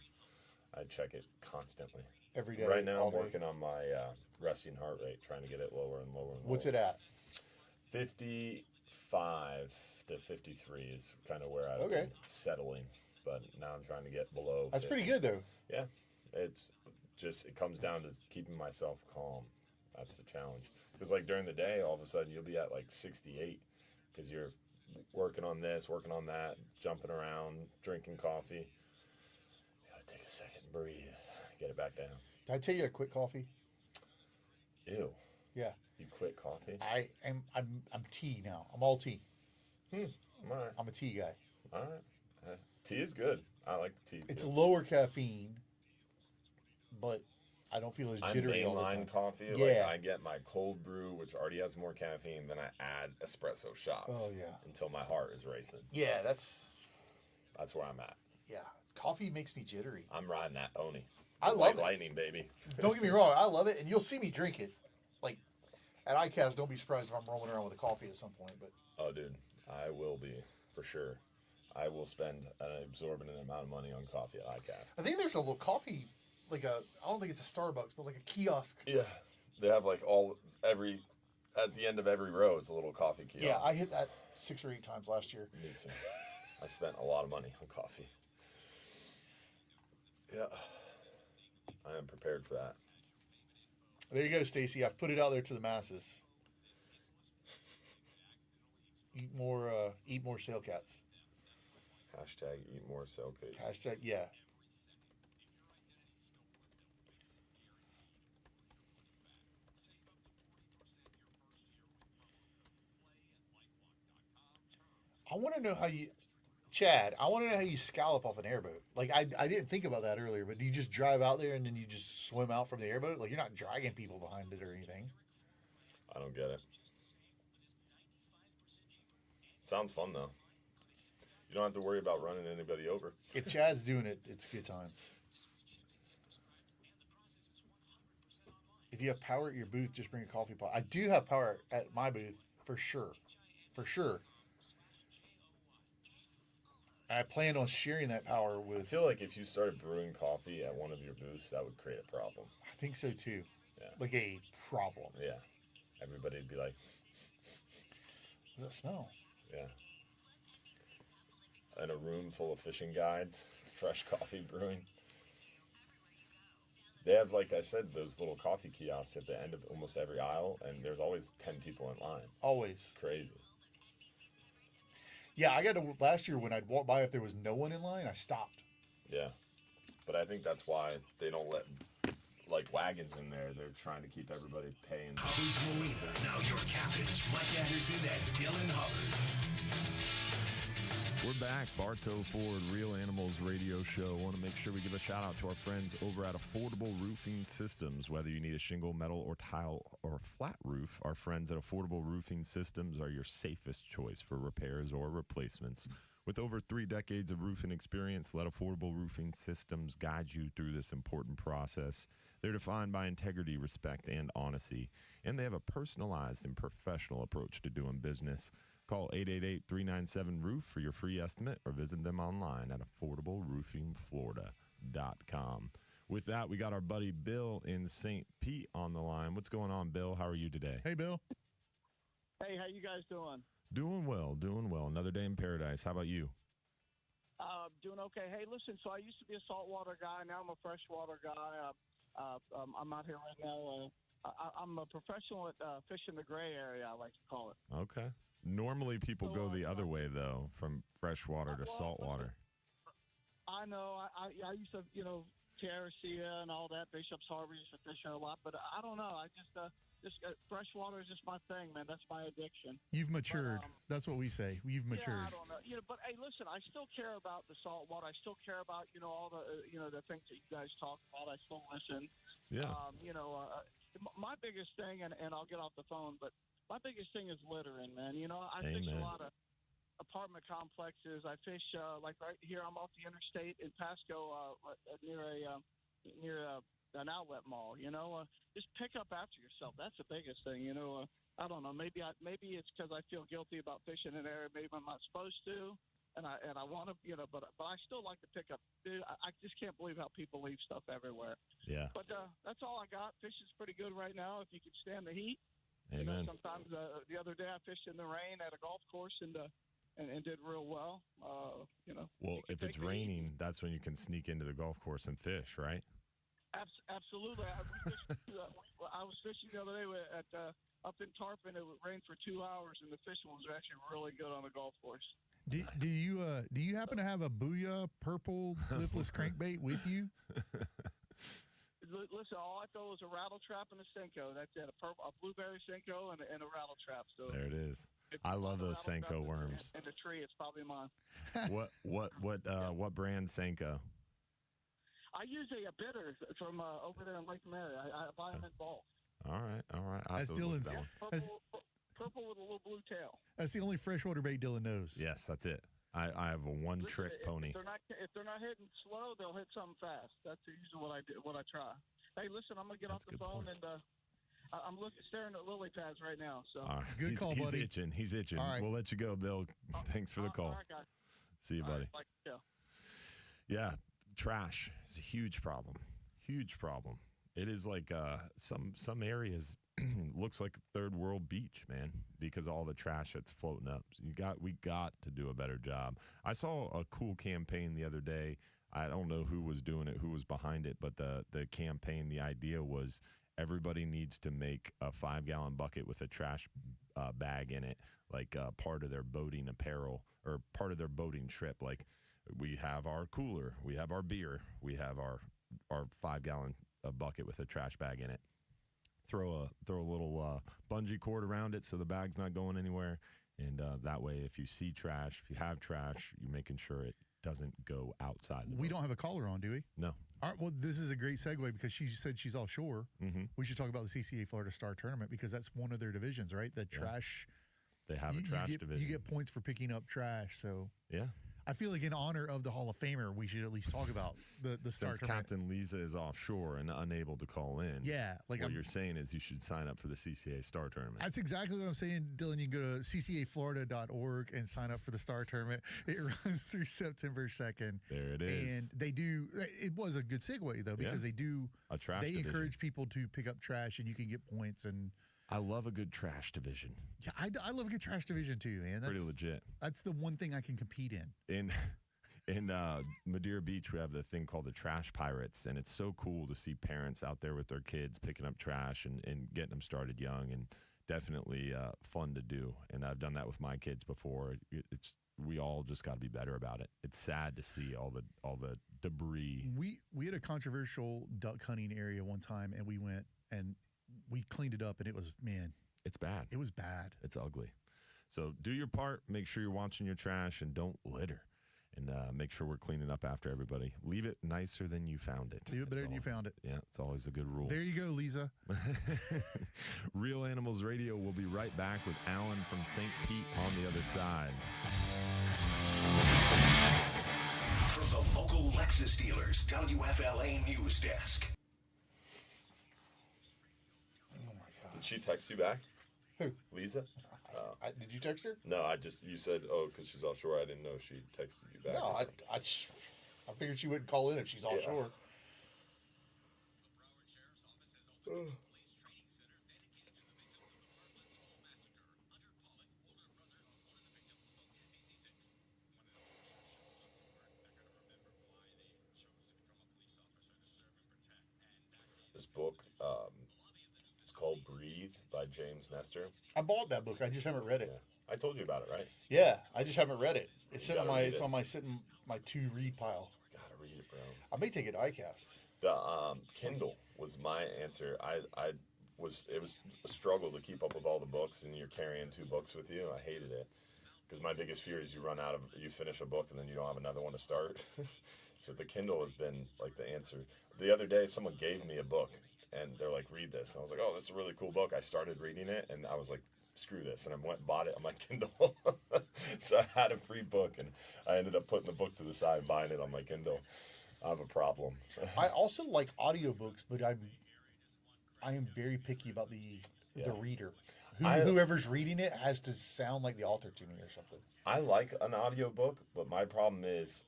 I check it constantly. Every day. Right now, all I'm day. working on my resting heart rate, trying to get it lower and lower and lower. What's it at? 55 to 53 is kind of where I've been settling. But now I'm trying to get below. That's 50. pretty good, though. Yeah. It comes down to keeping myself calm. That's the challenge. Because, like, during the day, all of a sudden, you'll be at, like, 68 because you're working on this, working on that, jumping around, drinking coffee. You gotta take a second and breathe. Get it back down. Did I tell you I quit coffee? Ew. Yeah. You quit coffee? I'm tea now. I'm all tea. All right. I'm a tea guy. All right. Tea is good. I like the tea. It's too. lower caffeine, but I don't feel as jittery all the time. Mainline coffee. Yeah. Like I get my cold brew, which already has more caffeine, then I add espresso shots. Oh, yeah. Until my heart is racing. Yeah, that's where I'm at. Yeah. Coffee makes me jittery. I'm riding that pony. I love White it. Lightning, baby. Don't get me wrong, I love it, and you'll see me drink it. Like at ICAST, don't be surprised if I'm rolling around with a coffee at some point. But Oh, dude, I will be for sure. I will spend an exorbitant amount of money on coffee at ICAST. I think there's a little coffee, I don't think it's a Starbucks, but like a kiosk. Yeah, they have like at the end of every row is a little coffee kiosk. Yeah, I hit that 6 or 8 times last year. Me too. I spent a lot of money on coffee. Yeah, I am prepared for that. There you go, Stacy. I've put it out there to the masses. Eat more sail cats. Hashtag eat more cell cake. Hashtag, yeah. I want to know how you, Chad, I want to know how you scallop off an airboat. Like, I didn't think about that earlier, but do you just drive out there and then you just swim out from the airboat? Like, you're not dragging people behind it or anything. I don't get it. Sounds fun, though. You don't have to worry about running anybody over. If Chad's doing it, it's a good time. If you have power at your booth, just bring a coffee pot. I do have power at my booth, for sure. For sure. I plan on sharing that power with... I feel like if you started brewing coffee at one of your booths, that would create a problem. I think so, too. Yeah. Like a problem. Yeah. Everybody would be like... What does that smell? Yeah. In a room full of fishing guides, fresh coffee brewing. They have, like I said, those little coffee kiosks at the end of almost every aisle, and there's always 10 people in line. Always. It's crazy. Yeah, I got to... Last year, when I'd walk by, if there was no one in line, I stopped. Yeah. But I think that's why they don't let, like, wagons in there. They're trying to keep everybody paying. Hubbard's Marina. Now your captains, Mike Anderson and Dylan Hubbard. We're back. Bartow Ford Real Animals Radio Show. Want to make sure we give a shout out to our friends over at Affordable Roofing Systems. Whether you need a shingle, metal, or tile, or flat roof, our friends at Affordable Roofing Systems are your safest choice for repairs or replacements. With over 3 decades of roofing experience, let Affordable Roofing Systems guide you through this important process. They're defined by integrity, respect, and honesty, and they have a personalized and professional approach to doing business. Call 888-397-ROOF for your free estimate or visit them online at affordableroofingflorida.com. With that, we got our buddy Bill in St. Pete on the line. What's going on, Bill? How are you today? Hey, Bill. Hey, how you guys doing? Doing well, doing well. Another day in paradise. How about you? Doing okay. Hey, listen, so I used to be a saltwater guy. Now I'm a freshwater guy. I'm out here right now. I'm a professional at fishing the gray area, I like to call it. Okay. Normally people go the other way, though, from freshwater to saltwater. I know. I used to, Terracea and all that. Bishop's Harbor used to fish there a lot, but I don't know. I just freshwater is just my thing, man. That's my addiction. You've matured. That's what we say. You've matured. Yeah, I don't know. But hey, listen, I still care about the salt water. I still care about all the the things that you guys talk about. I still listen. Yeah. My biggest thing, and I'll get off the phone, but my biggest thing is littering, man. I fish Amen. a lot of apartment complexes. I fish like right here. I'm off the interstate in Pasco, near an outlet mall. Just pick up after yourself. That's the biggest thing. I don't know. Maybe it's because I feel guilty about fishing in an area maybe I'm not supposed to, and I want to, but I still like to pick up. Dude, I just can't believe how people leave stuff everywhere. Yeah. But that's all I got. Fishing's pretty good right now if you can stand the heat. Amen. Sometimes the other day I fished in the rain at a golf course and did real well. Well, if it's raining, that's when you can sneak into the golf course and fish, right? Absolutely. I was fishing the other day up in Tarpon. It rained for 2 hours, and the fishing was actually really good on the golf course. Do you happen to have a Booyah purple lipless crankbait with you? Listen, all I thought was a rattle trap and a Senko. That's it. A blueberry Senko and a rattle trap. So there it is. I love those Senko worms. And the tree, it's probably mine. What brand Senko? I use a bitter from over there in Lake Mary. I buy them in bulk. All right. That's Dylan's. Purple with a little blue tail. That's the only freshwater bait Dylan knows. Yes, that's it. I have a one-trick pony. If they're not hitting slow, they'll hit something fast. That's usually what I try. Hey, listen, I'm gonna get off the phone and I'm staring at lily pads right now. So all right. Good call, buddy. He's itching. All right. We'll let you go, Bill. Thanks for the call. All right, guys. See you, buddy. Right, yeah, trash is a huge problem. Huge problem. It is like some areas looks like a third world beach, man, because all the trash that's floating up. So we got to do a better job. I saw a cool campaign the other day. I don't know who was doing it, who was behind it, but the campaign, the idea was everybody needs to make a 5-gallon bucket with a trash bag in it, like part of their boating apparel or part of their boating trip. Like we have our cooler, we have our beer, we have our 5-gallon bucket with a trash bag in it. Throw a little bungee cord around it so the bag's not going anywhere, and that way, if you see trash, if you have trash, you're making sure it doesn't go outside. We don't have a caller on, do we? No. All right. Well, this is a great segue because she said she's offshore. Mm-hmm. We should talk about the CCA Florida Star Tournament because that's one of their divisions, right? The trash. They have a trash division. You get points for picking up trash. So yeah. I feel like in honor of the Hall of Famer, we should at least talk about the Star Since Tournament. Captain Lisa is offshore and unable to call in. Yeah. Like what you're saying is you should sign up for the CCA Star Tournament. That's exactly what I'm saying, Dylan. You can go to ccaflorida.org and sign up for the Star Tournament. It runs through September 2nd. There it is. And they do, it was a good segue, though, because they do, a trash they division. encourage people to pick up trash and you can get points. And I love a good trash division. Yeah, I love a good trash division, too, man. That's pretty legit. That's the one thing I can compete in. In Madeira Beach, we have the thing called the Trash Pirates, and it's so cool to see parents out there with their kids picking up trash and getting them started young, and definitely fun to do. And I've done that with my kids before. We all just got to be better about it. It's sad to see all the debris. We had a controversial duck hunting area one time, and we went and we cleaned it up, and it was, man. It's bad. It was bad. It's ugly. So do your part. Make sure you're watching your trash, and don't litter. And make sure we're cleaning up after everybody. Leave it nicer than you found it. Leave it better than you found it. Yeah, it's always a good rule. There you go, Lisa. Real Animals Radio will be right back with Alan from St. Pete on the other side. From the local Lexus dealers, WFLA News Desk. Oh my God. Did she text you back? Who? Lisa? Did you text her? No, you said, because she's offshore. I didn't know she texted you back. No, I figured she wouldn't call in if she's offshore. This book, it's called Breathe by James Nestor. I bought that book. I just haven't read it. Yeah. I told you about it, right? Yeah, I just haven't read it. It's You sitting on gotta read it. my to read pile. Gotta read it, bro. I may take it to ICAST. The Kindle was my answer. It was a struggle to keep up with all the books, and you're carrying 2 books with you. I hated it because my biggest fear is you finish a book and then you don't have another one to start. So the Kindle has been like the answer. The other day, someone gave me a book, and they're like, "Read this." And I was like, "Oh, this is a really cool book." I started reading it, and I was like, "Screw this," and I went and bought it on my Kindle. So I had a free book, and I ended up putting the book to the side and buying it on my Kindle. I have a problem. I also like audiobooks, but I am very picky about the reader. Whoever's reading it has to sound like the author to me or something. I like an audiobook, but my problem is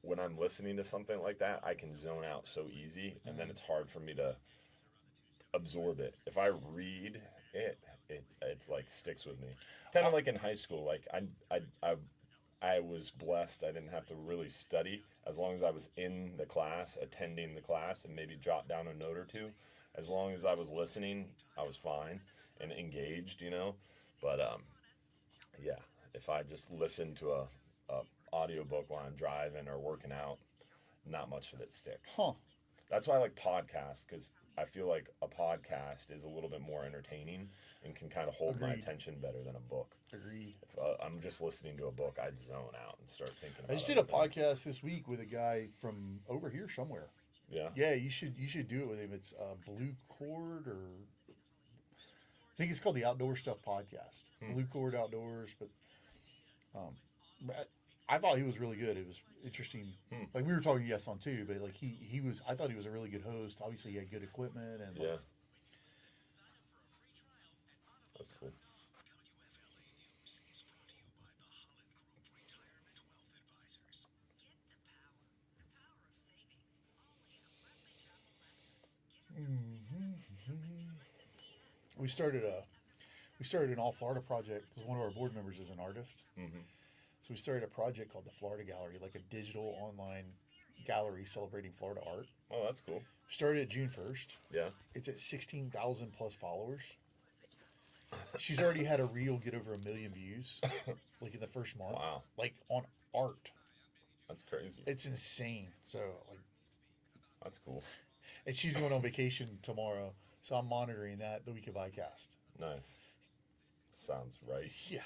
when I'm listening to something like that, I can zone out so easy, and then it's hard for me to absorb it. If I read it, it's like sticks with me. Kind of like in high school. Like I was blessed. I didn't have to really study as long as I was in the class, attending the class, and maybe jot down a note or two. As long as I was listening, I was fine and engaged, you know. But yeah, if I just listen to a audiobook while I'm driving or working out, not much of it sticks. That's why I like podcasts, because I feel like a podcast is a little bit more entertaining and can kind of hold my attention better than a book. Agreed. If I'm just listening to a book, I zone out and start thinking about I just did a podcast this week with a guy from over here somewhere. Yeah. Yeah, you should do it with him. It's Blue Cord, or I think it's called the Outdoor Stuff Podcast. Blue Cord Outdoors, but I thought he was really good. It was interesting. Like we were talking on too, but like he was. I thought he was a really good host. Obviously, he had good equipment and yeah. That's cool. We started an All Florida project because one of our board members is an artist. So we started a project called the Florida Gallery, like a digital online gallery celebrating Florida art. Oh, that's cool. Started June 1st. Yeah. It's at 16,000 plus followers. She's already had a reel get over 1 million views, like in the first month. Wow. Like on art. That's crazy. It's insane. So like, that's cool. And she's going on vacation tomorrow, so I'm monitoring that the week of iCast. Nice. Sounds right. Yeah.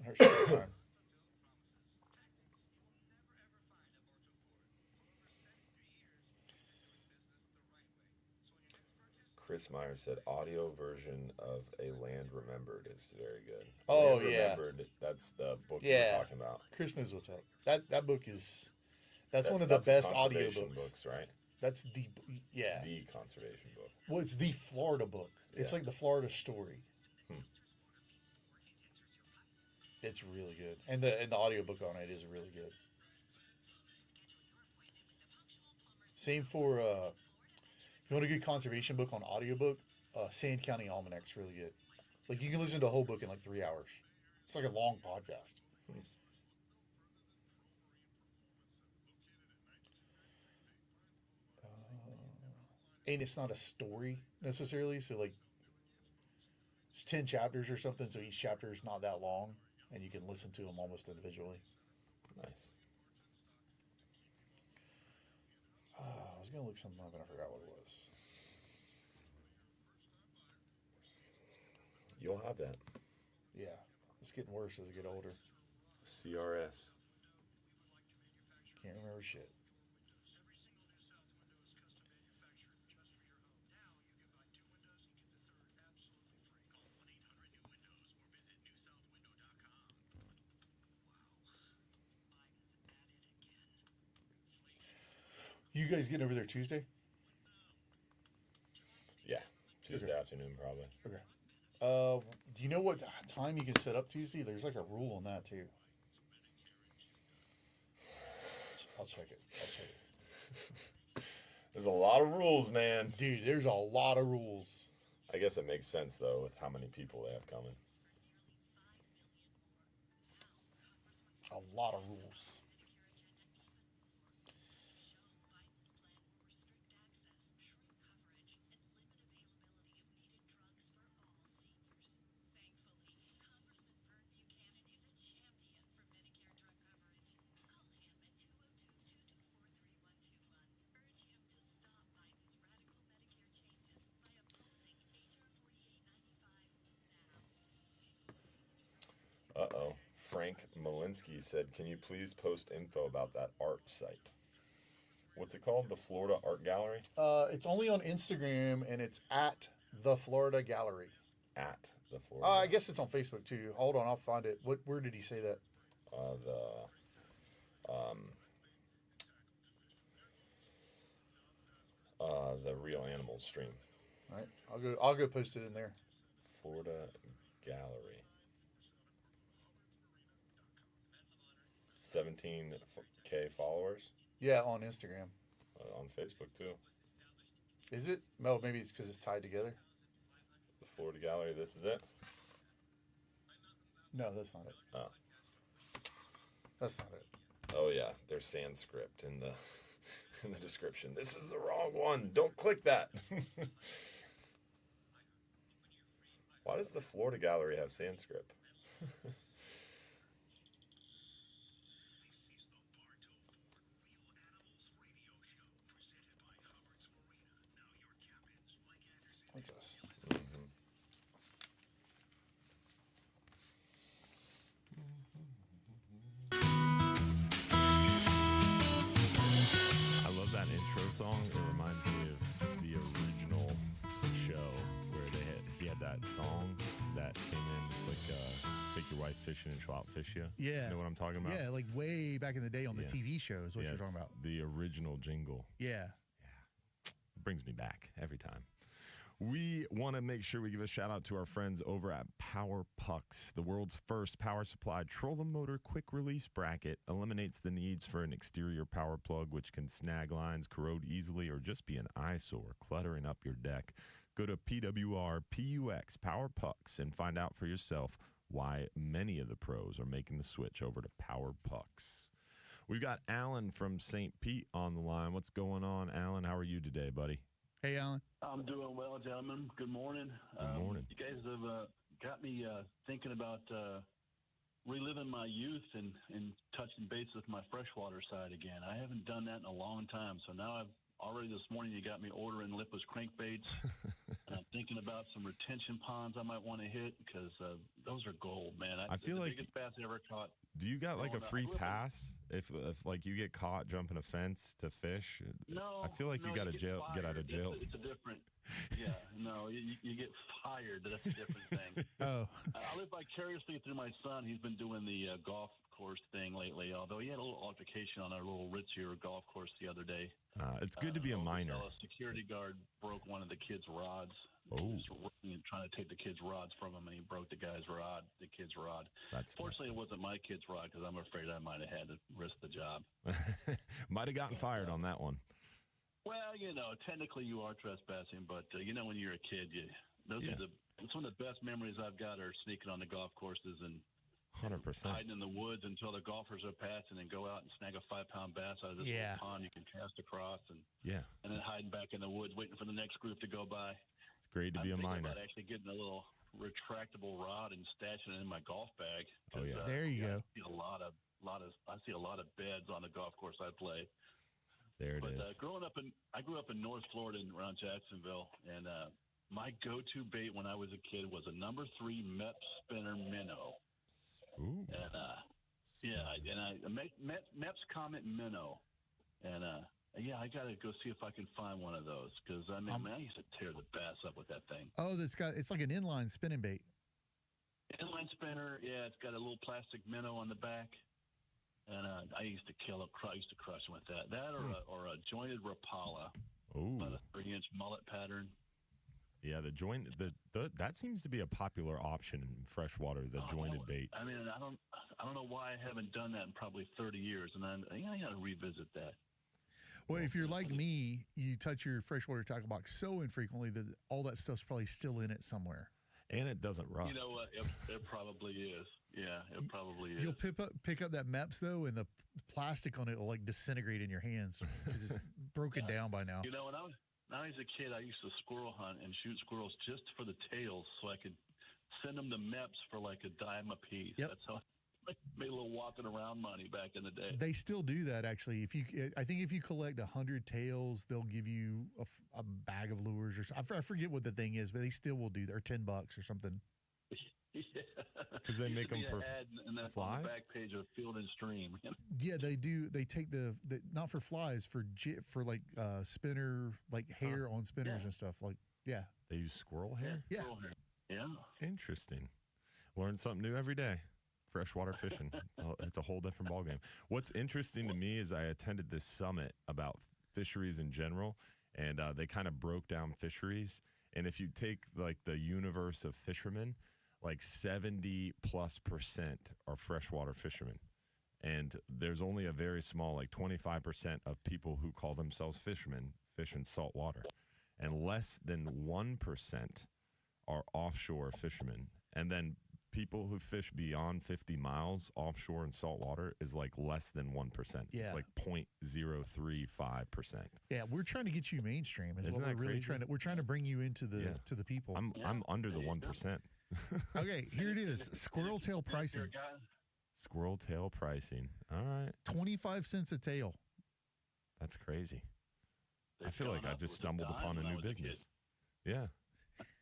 Her short time. Chris Meyer said audio version of A Land Remembered is very good. Oh, Land yeah. Remembered, that's the book you were talking about. Chris knows what's up. That book is one of the best audiobooks. Books, right? That's the conservation book. Well, it's the Florida book. Yeah. It's like the Florida story. It's really good. And the audiobook on it is really good. Same for if you want a good conservation book on audiobook, Sand County Almanac's really good. Like you can listen to a whole book in like 3 hours. It's like a long podcast. And it's not a story necessarily, so like it's 10 chapters or something, so each chapter is not that long, and you can listen to them almost individually. Nice. I was gonna look something up and I forgot what it was. You'll have that. Yeah, it's getting worse as I get older. CRS. Can't remember shit. You guys getting over there Tuesday? Yeah, Tuesday afternoon probably. Okay. Do you know what time you can set up Tuesday? There's like a rule on that too. I'll check it. There's a lot of rules, man. Dude, there's a lot of rules. I guess it makes sense though with how many people they have coming. A lot of rules. Uh-oh. Frank Malinsky said, can you please post info about that art site? What's it called? The Florida Art Gallery? It's only on Instagram, and it's at the Florida Gallery. At the Florida I guess it's on Facebook, too. Hold on, I'll find it. Where did he say that? The Real Animals stream. All right, I'll go post it in there. Florida Gallery. 17K followers. Yeah, on Instagram. On Facebook too. Is it? No, maybe it's because it's tied together. The Florida Gallery. This is it. No, that's not it. Oh, that's not it. Oh yeah, there's Sanskrit in the in the description. This is the wrong one. Don't click that. Why does the Florida Gallery have Sanskrit? That's us. I love that intro song. It reminds me of the original show where he had that song that came in. It's like Take Your Wife Fishing and She'll Outfish You. Yeah. You know what I'm talking about? Yeah, like way back in the day on the TV show is what you're talking about. The original jingle. Yeah. It brings me back every time. We want to make sure we give a shout out to our friends over at Power Pucks, the world's first power supply trolling motor quick release bracket. Eliminates the needs for an exterior power plug, which can snag lines, corrode easily, or just be an eyesore, cluttering up your deck. Go to PWR-PUX Power Pucks and find out for yourself why many of the pros are making the switch over to Power Pucks. We've got Alan from St. Pete on the line. What's going on, Alan? How are you today, buddy? Hey, Alan. I'm doing well, gentlemen. Good morning. Good morning. You guys have got me thinking about reliving my youth and touching base with my freshwater side again. I haven't done that in a long time, so now already this morning you got me ordering lipless crankbaits, and I'm thinking about some retention ponds I might want to hit because those are gold, man. I feel the like biggest bass I ever caught. Do you got like a growing up. free pass if like you get caught jumping a fence to fish? No, I feel like you got to get out of jail. It's a different. Yeah, no, you get fired. That's a different thing. Oh, I live vicariously through my son. He's been doing the golf course thing lately. Although he had a little altercation on our little ritzier golf course the other day. It's good to be a minor. A security guard broke one of the kids' rods. Oh. He was trying to take the kid's rods from him, and he broke the kid's rod. That's Fortunately, it wasn't my kid's rod because I'm afraid I might have had to risk the job. Might have gotten fired on that one. Well, technically you are trespassing, but when you're a kid, some of the best memories I've got are sneaking on the golf courses and 100%. hiding in the woods until the golfers are passing and go out and snag a 5-pound bass out of this little pond you can cast across and then hiding back in the woods waiting for the next group to go by. It's great to be a minor. I'm thinking about actually getting a little retractable rod and stashing it in my golf bag. Oh yeah, there you go. I see a lot of beds on the golf course I play. There it is. I grew up in North Florida around Jacksonville, and my go-to bait when I was a kid was a number 3 Mep spinner minnow. Ooh. And Mep's Comet minnow, and I got to go see if I can find one of those because I used to tear the bass up with that thing. Oh, it's like an inline spinning bait. Inline spinner, yeah. It's got a little plastic minnow on the back, and I used to kill it. I used to crush them with that. Or a jointed Rapala. Ooh. About a 3-inch mullet pattern. Yeah, the joint that seems to be a popular option in freshwater. The jointed baits. I mean, I don't know why I haven't done that in probably 30 years, and I got to revisit that. Well, if you're like me, you touch your freshwater tackle box so infrequently that all that stuff's probably still in it somewhere. And it doesn't rust. You know what? It probably is. Yeah, it probably is. You'll pick up that Meps, though, and the plastic on it will, like, disintegrate in your hands because it's broken down by now. When I was a kid, I used to squirrel hunt and shoot squirrels just for the tails so I could send them to Meps for, like, a dime a piece. Yep. That's how I made a little walking around money back in the day. They still do that, actually. I think if you collect 100 tails, they'll give you a bag of lures or something. I forget what the thing is, but they still will do that, or $10 or something. Yeah. Because they make them for flies? On the back page of Field and Stream. Yeah, they do. They take the not for flies, for like spinner, like hair on spinners and stuff. Like, yeah. They use squirrel hair? Yeah. Squirrel hair. Yeah. Interesting. Learn something new every day. Freshwater fishing. It's a whole different ballgame. What's interesting to me is I attended this summit about fisheries in general, and they kind of broke down fisheries. And if you take like the universe of fishermen, like 70+% are freshwater fishermen. And there's only a very small, like 25% of people who call themselves fishermen fish in salt water. And less than 1% are offshore fishermen. And then people who fish beyond 50 miles offshore in salt water is like less than 1%. Yeah. It's like 0.035%. Yeah, we're trying to get you mainstream. Isn't what that we're really crazy? trying to. We're trying to bring you into the to the people. I'm under the 1%. Okay, here it is. Squirrel tail pricing. Squirrel tail pricing. All right. 25 cents a tail. That's crazy. I feel like I just stumbled upon a new business. Yeah.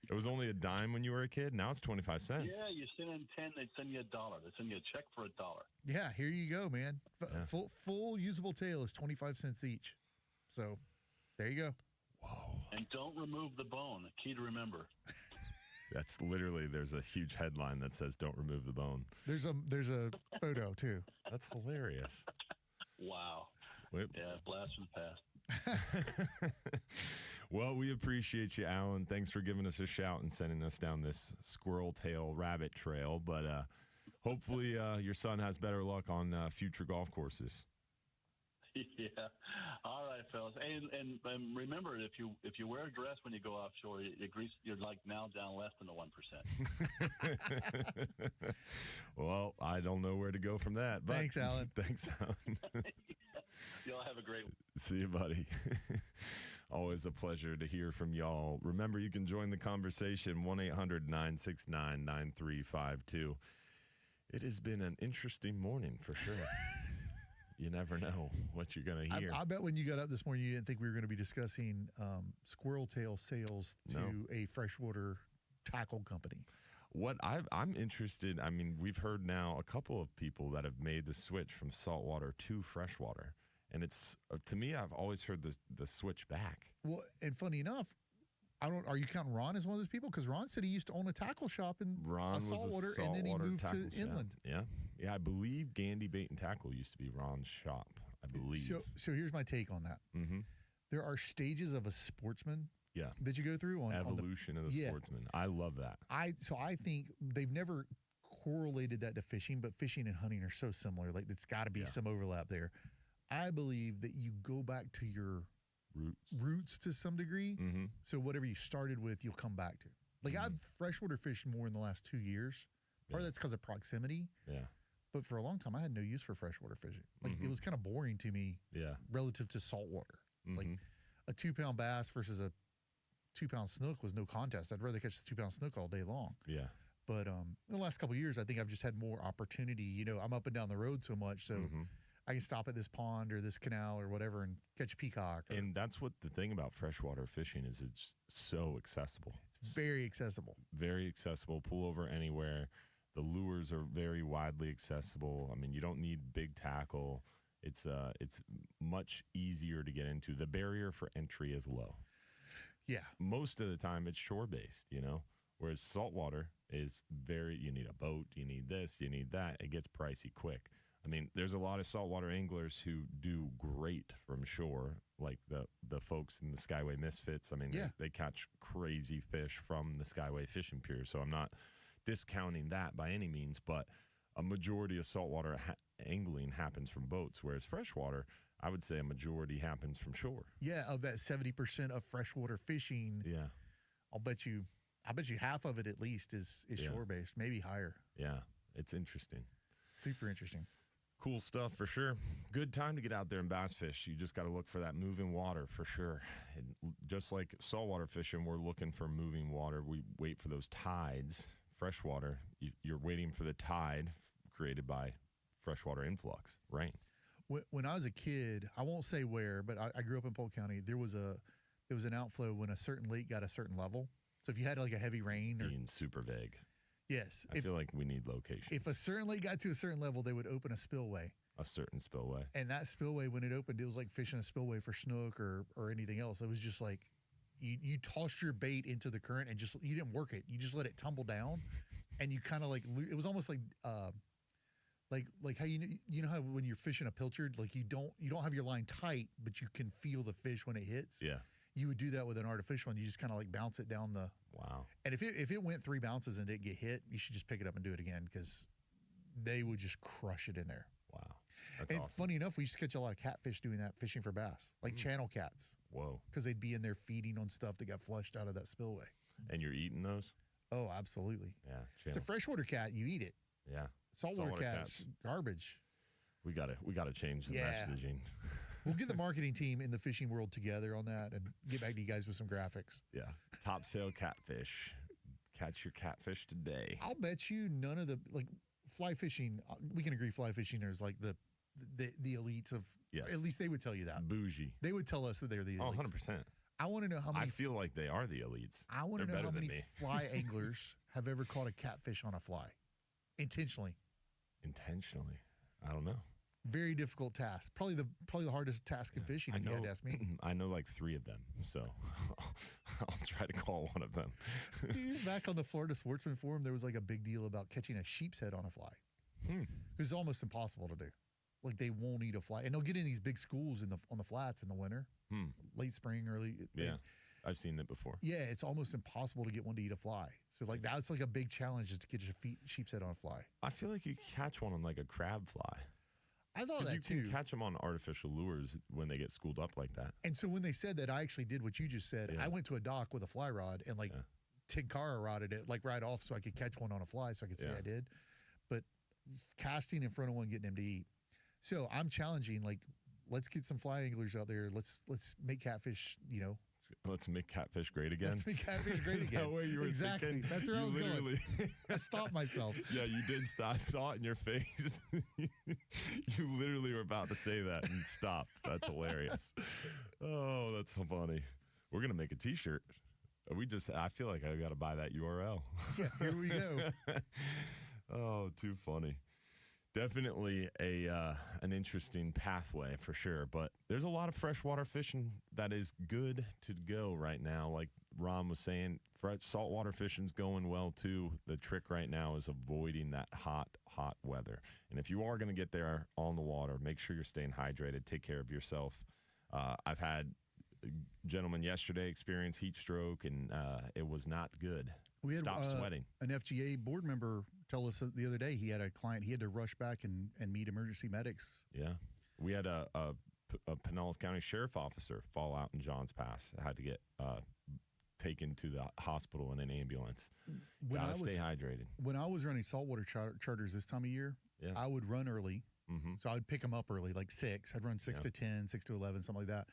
It was only a dime when you were a kid. Now it's 25 cents. Yeah, you send in 10, they send you $1. They send you a check for $1. Yeah, here you go, man. Full usable tail is 25 cents each. So, there you go. Whoa. And don't remove the bone. Key to remember. That's literally, there's a huge headline that says don't remove the bone. There's a photo too. That's hilarious. Wow. Wait. Yeah, blast from the past. Well, we appreciate you, Alan. Thanks for giving us a shout and sending us down this squirrel tail rabbit trail. But hopefully your son has better luck on future golf courses. Yeah. All right, fellas. And remember, if you wear a dress when you go offshore, you're like now down less than the 1%. Well, I don't know where to go from that. But thanks, Alan. Thanks, Alan. Y'all have a great one. See you, buddy. Always a pleasure to hear from y'all. Remember, you can join the conversation, 1-800-969-9352. It has been an interesting morning for sure. You never know what you're going to hear. I bet when you got up this morning, you didn't think we were going to be discussing squirrel tail sales to a freshwater tackle company. What I'm interested, I mean, we've heard now a couple of people that have made the switch from saltwater to freshwater. And it's, to me, I've always heard the switch back. Well, and funny enough, are you counting Ron as one of those people? Because Ron said he used to own a tackle shop in saltwater, and then he moved to inland. Yeah. Yeah, I believe Gandy Bait and Tackle used to be Ron's shop, I believe. So here's my take on that. Mm-hmm. There are stages of a sportsman that you go through. Evolution of the sportsman. I love that. I think they've never correlated that to fishing, but fishing and hunting are so similar. Like, it's got to be some overlap there. I believe that you go back to your roots to some degree. Mm-hmm. So whatever you started with, you'll come back to. Like, I've freshwater fished more in the last 2 years. Part of that's because of proximity. Yeah. But for a long time, I had no use for freshwater fishing. Like, it was kind of boring to me relative to saltwater. Mm-hmm. Like, a 2-pound bass versus a 2-pound snook was no contest. I'd rather catch the 2-pound snook all day long. Yeah. But in the last couple of years, I think I've just had more opportunity. You know, I'm up and down the road so much, so I can stop at this pond or this canal or whatever and catch a peacock. And that's what the thing about freshwater fishing is. It's so accessible. It's very accessible. Very accessible. Pull over anywhere. The lures are very widely accessible. I mean, you don't need big tackle. It's much easier to get into. The barrier for entry is low. Yeah. Most of the time, it's shore-based, you know, whereas saltwater is you need a boat, you need this, you need that. It gets pricey quick. I mean, there's a lot of saltwater anglers who do great from shore, like the folks in the Skyway Misfits. I mean, they catch crazy fish from the Skyway fishing pier, so I'm not discounting that by any means, but a majority of saltwater angling happens from boats, whereas freshwater, I would say a majority happens from shore. Yeah, of that 70% of freshwater fishing, I bet you half of it at least is shore-based, maybe higher. Yeah, it's interesting. Super interesting. Cool stuff for sure. Good time to get out there and bass fish. You just got to look for that moving water for sure. And just like saltwater fishing, we're looking for moving water. We wait for those tides. Freshwater, you're waiting for the tide created by freshwater influx, rain. When I was a kid, I won't say where, but I grew up in Polk County. There was an outflow when a certain lake got a certain level. So if you had like a heavy rain, being super vague, Yes. I feel like we need locations. If a certain lake got to a certain level, they would open a spillway. A certain spillway. And that spillway, when it opened, it was like fishing a spillway for snook or anything else. It was just like you tossed your bait into the current and you didn't work it. You just let it tumble down, and you kind of like it was almost like how you know how when you're fishing a pilchard, like you don't have your line tight, but you can feel the fish when it hits. Yeah. You would do that with an artificial, and you just kind of like bounce it down the. Wow. And if it went 3 bounces and didn't get hit, you should just pick it up and do it again because they would just crush it in there. Wow. That's And awesome. funny enough, we used to catch a lot of catfish doing that, fishing for bass, like channel cats. Whoa. Because they'd be in there feeding on stuff that got flushed out of that spillway. And you're eating those? Oh, absolutely. Yeah. It's a freshwater cat. You eat it. Yeah. Saltwater cat's garbage. We gotta change the messaging. We'll get the marketing team in the fishing world together on that and get back to you guys with some graphics. Yeah. Top sale catfish. Catch your catfish today. I'll bet you none of the fly fishing. We can agree fly fishing is like the elites of. Yes. At least they would tell you that. Bougie. They would tell us that they're the elites. 100%. I want to know how many. I feel like they are the elites. I want to They're know how better many than me. fly anglers have ever caught a catfish on a fly, intentionally. Intentionally, I don't know. Very difficult task. Probably the hardest task in fishing. If you had to ask me. I know like 3 of them, so I'll try to call one of them. Back on the Florida Sportsman Forum, there was like a big deal about catching a sheep's head on a fly. It's almost impossible to do. Like they won't eat a fly, and they'll get in these big schools on the flats in the winter, late spring, early. I've seen that before. Yeah, it's almost impossible to get one to eat a fly. So like that's like a big challenge is to get your sheep's head on a fly. I feel like you catch one on like a crab fly. I thought that you too. can catch them on artificial lures when they get schooled up like that. And so when they said that, I actually did what you just said. Yeah. I went to a dock with a fly rod and Tinkara rodded it like right off so I could catch one on a fly so I could say I did. But casting in front of one, getting him to eat. So I'm challenging, like, let's get some fly anglers out there. Let's make catfish, Let's make catfish great again. Let's make catfish great Is again. that where you were exactly. thinking? That's where I was going. I stopped myself. Yeah, you did stop. I saw it in your face. You literally were about to say that and stopped. That's hilarious. Oh, that's so funny. We're going to make a t-shirt. I feel like I got to buy that URL. Yeah, here we go. Oh, too funny. Definitely an interesting pathway for sure, but there's a lot of freshwater fishing that is good to go right now. Like Ron was saying, saltwater fishing's going well too. The trick right now is avoiding that hot weather. And if you are going to get there on the water, make sure you're staying hydrated. Take care of yourself. I've had a gentleman yesterday experience heat stroke, and it was not good. Stop sweating. An FGA board member tell us the other day he had a client, he had to rush back and meet emergency medics. Yeah. We had a Pinellas County Sheriff officer fall out in Johns Pass. Had to get taken to the hospital in an ambulance. Gotta stay hydrated. When I was running saltwater charters this time of year, I would run early. So I would pick them up early, like 6. I'd run 6 to 10, 6 to 11, something like that.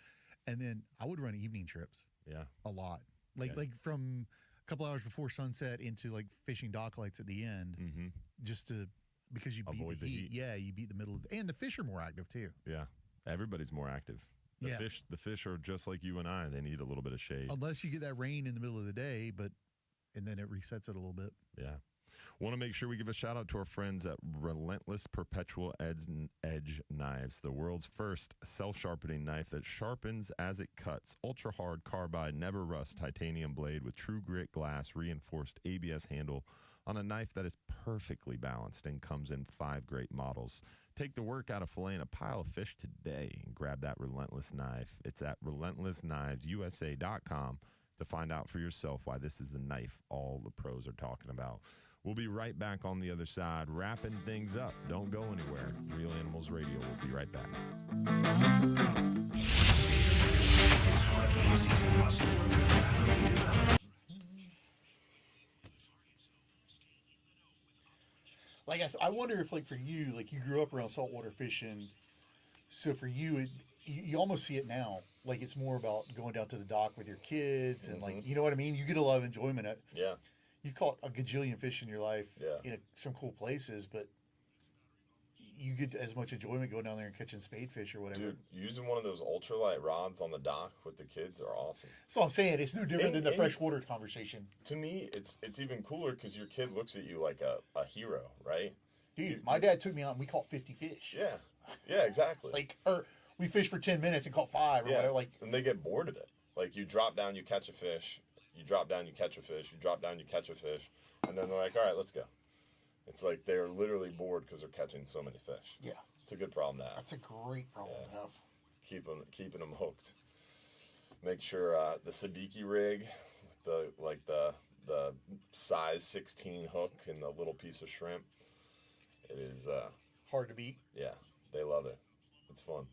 And then I would run evening trips. Yeah. A lot. Like from a couple hours before sunset into like fishing dock lights at the end, just to because you avoid beat the heat. Yeah, you beat the middle of and the fish are more active too. Yeah, everybody's more active. The fish are just like you and I. They need a little bit of shade. Unless you get that rain in the middle of the day, and then it resets it a little bit. Yeah. Want to make sure we give a shout out to our friends at Relentless Perpetual Edge Knives, the world's first self-sharpening knife that sharpens as it cuts. Ultra hard carbide, never rust titanium blade with true grit glass reinforced ABS handle on a knife that is perfectly balanced and comes in 5 great models. Take the work out of filleting a pile of fish today and grab that Relentless knife. It's at relentlessknivesusa.com to find out for yourself why this is the knife all the pros are talking about. We'll be right back on the other side, wrapping things up. Don't go anywhere. Real Animals Radio will be right back. Like I wonder if, like for you, like you grew up around saltwater fishing, so for you, you almost see it now. Like it's more about going down to the dock with your kids and like you know what I mean. You get a lot of enjoyment at. Yeah. You've caught a gajillion fish in your life in some cool places, but you get as much enjoyment going down there and catching spadefish or whatever. Dude, using one of those ultralight rods on the dock with the kids are awesome. So I'm saying it's no different than the freshwater conversation. To me, it's even cooler because your kid looks at you like a hero, right? Dude, my dad took me out and we caught 50 fish. Yeah, exactly. Or we fished for 10 minutes and caught 5 or whatever. And they get bored of it. Like, you drop down, you catch a fish. You drop down, you catch a fish. You drop down, you catch a fish. And then they're like, all right, let's go. It's like they're literally bored because they're catching so many fish. Yeah. It's a good problem to have. That's a great problem to have. Keeping them hooked. Make sure the sabiki rig, the size 16 hook and the little piece of shrimp, it is hard to beat. Yeah, they love it. It's fun.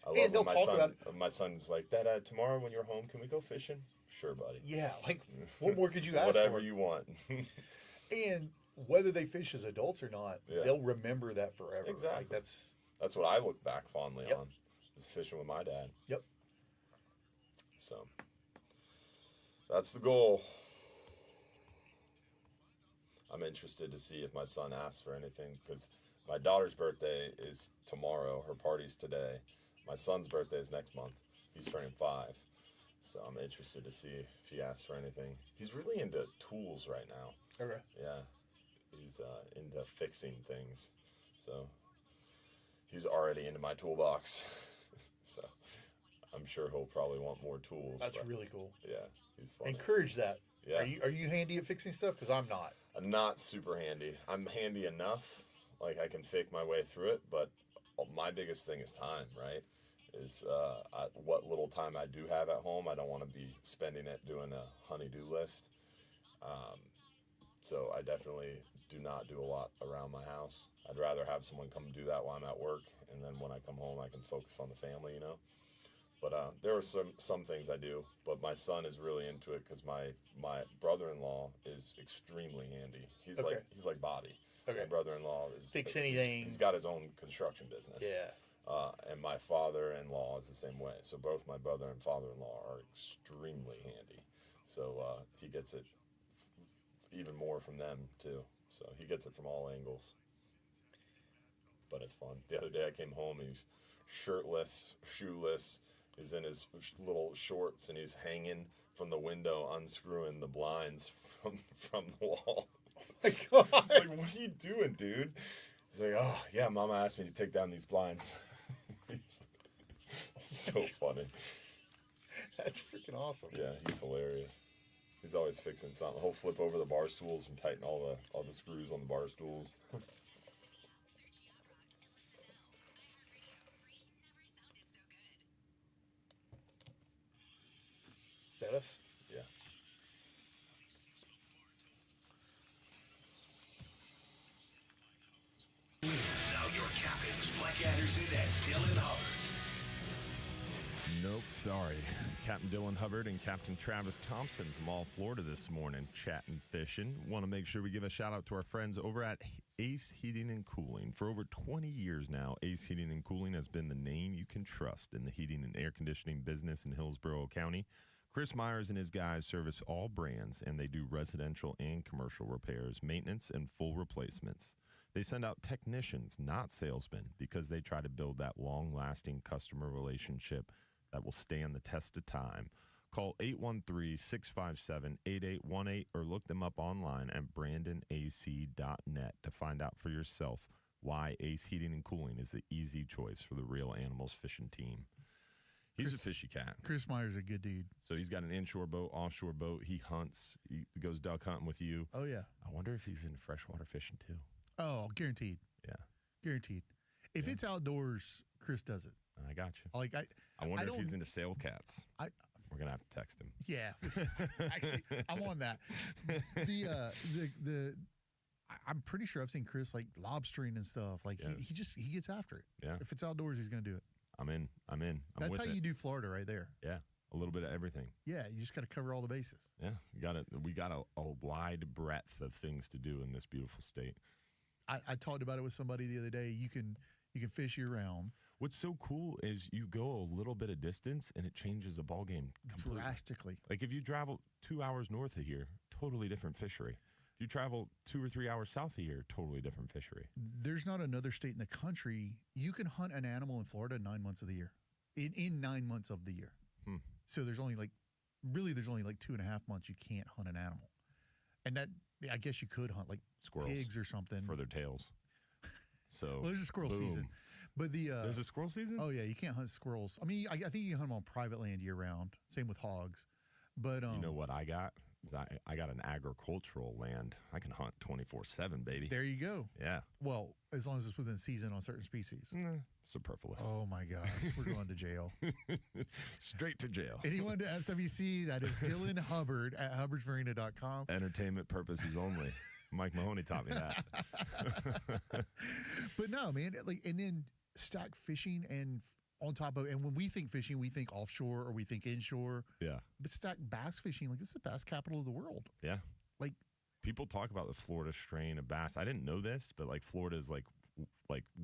I And they'll talk about my son's like, Dad, tomorrow when you're home, can we go fishing? Sure, buddy. Yeah, like what more could you ask Whatever for? you want. And whether they fish as adults or not, they'll remember that forever. Exactly. Like that's what I look back fondly on. Is fishing with my dad. Yep. So that's the goal. I'm interested to see if my son asks for anything because my daughter's birthday is tomorrow. Her party's today. My son's birthday is next month. He's turning 5. So I'm interested to see if he asks for anything. He's really into tools right now. Okay. Yeah. He's into fixing things. So he's already into my toolbox. So I'm sure he'll probably want more tools. That's really cool. Yeah, he's funny. Encourage that. Yeah. Are you handy at fixing stuff? Because I'm not. I'm not super handy. I'm handy enough. Like I can fake my way through it, but my biggest thing is time, right? Is what little time I do have at home, I don't want to be spending it doing a honey-do list. So I definitely do not do a lot around my house. I'd rather have someone come do that while I'm at work, and then when I come home, I can focus on the family, you know. But there are some things I do. But my son is really into it because my brother-in-law is extremely handy. He's like Bobby. Okay. My brother-in-law is fix anything. He's got his own construction business. Yeah. And my father-in-law is the same way. So both my brother and father-in-law are extremely handy. So he gets it even more from them too. So he gets it from all angles. But it's fun. The other day I came home, he's shirtless, shoeless. He's in his little shorts and he's hanging from the window, unscrewing the blinds from the wall. Oh my God. It's like, what are you doing, dude? He's like, oh, yeah, Mama asked me to take down these blinds. It's so funny. That's freaking awesome. Yeah, he's hilarious. He's always fixing something. He'll flip over the bar stools and tighten all the screws on the bar stools. Is that us? Yeah. Now your captains, Mike Anderson and Dylan Hubbard. Nope, sorry. Captain Dylan Hubbard and Captain Travis Thompson from all Florida this morning, chatting fishing. Want to make sure we give a shout out to our friends over at Ace Heating and Cooling. For over 20 years now, Ace Heating and Cooling has been the name you can trust in the heating and air conditioning business in Hillsborough County. Chris Myers and his guys service all brands, and they do residential and commercial repairs, maintenance, and full replacements. They send out technicians, not salesmen, because they try to build that long-lasting customer relationship that will stand the test of time. Call 813-657-8818 or look them up online at brandonac.net to find out for yourself why Ace Heating and Cooling is the easy choice for the Real Animals fishing team. He's a fishy cat. Chris Myers a good dude. So he's got an inshore boat, offshore boat. He hunts. He goes duck hunting with you. Oh, yeah. I wonder if he's into freshwater fishing too. Oh, guaranteed. Yeah. Guaranteed. If it's outdoors, Chris does it. I got you. Like I wonder if he's into sail cats. We're gonna have to text him. Yeah, actually, I'm on that. I'm pretty sure I've seen Chris like lobstering and stuff. Like he gets after it. Yeah. If it's outdoors, he's gonna do it. I'm in. That's how you do Florida, right there. Yeah, a little bit of everything. Yeah, you just got to cover all the bases. Yeah, we got a wide breadth of things to do in this beautiful state. I talked about it with somebody the other day. You can fish year round. What's so cool is you go a little bit of distance and it changes the ball game completely. Drastically. Like if you travel 2 hours north of here, totally different fishery. If you travel 2 or 3 hours south of here, totally different fishery. There's not another state in the country you can hunt an animal in Florida 9 months of the year. In 9 months of the year. So there's only like 2.5 months you can't hunt an animal. And that, I guess you could hunt like squirrels, pigs or something for their tails. So well, there's a squirrel season, but there's a squirrel season. Oh yeah, you can't hunt squirrels. I mean, I think you can hunt them on private land year round. Same with hogs. But you know what I got? I got an agricultural land. I can hunt 24/7, baby. There you go. Yeah. Well, as long as it's within season on certain species. Superfluous. Oh my gosh, we're going to jail. Straight to jail. Anyone to FWC, that is Dylan Hubbard at hubbardsmarina.com. Entertainment purposes only. Mike Mahoney taught me that. But no, man, like, and then stack fishing and on top of, and when we think fishing, we think offshore or we think inshore. Yeah. But stack bass fishing, like, it's the bass capital of the world. Yeah. Like, people talk about the Florida strain of bass. I didn't know this, but like Florida is like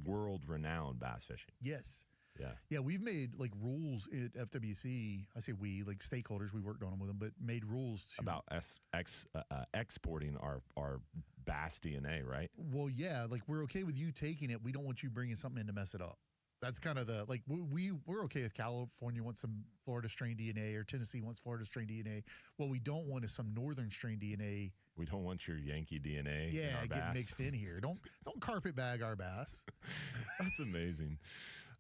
world renowned bass fishing. Yes. Yeah. Yeah, we've made like rules at FWC. I say we, like stakeholders, we worked on them with them, but made rules to about exporting our bass DNA, right? Well, yeah, like we're okay with you taking it. We don't want you bringing something in to mess it up. That's kind of the, like, we're okay if California wants some Florida strain DNA or Tennessee wants Florida strain DNA. What we don't want is some northern strain DNA. We don't want your Yankee DNA. Yeah, in our get bass. mixed in here. Don't carpet bag our bass. That's amazing.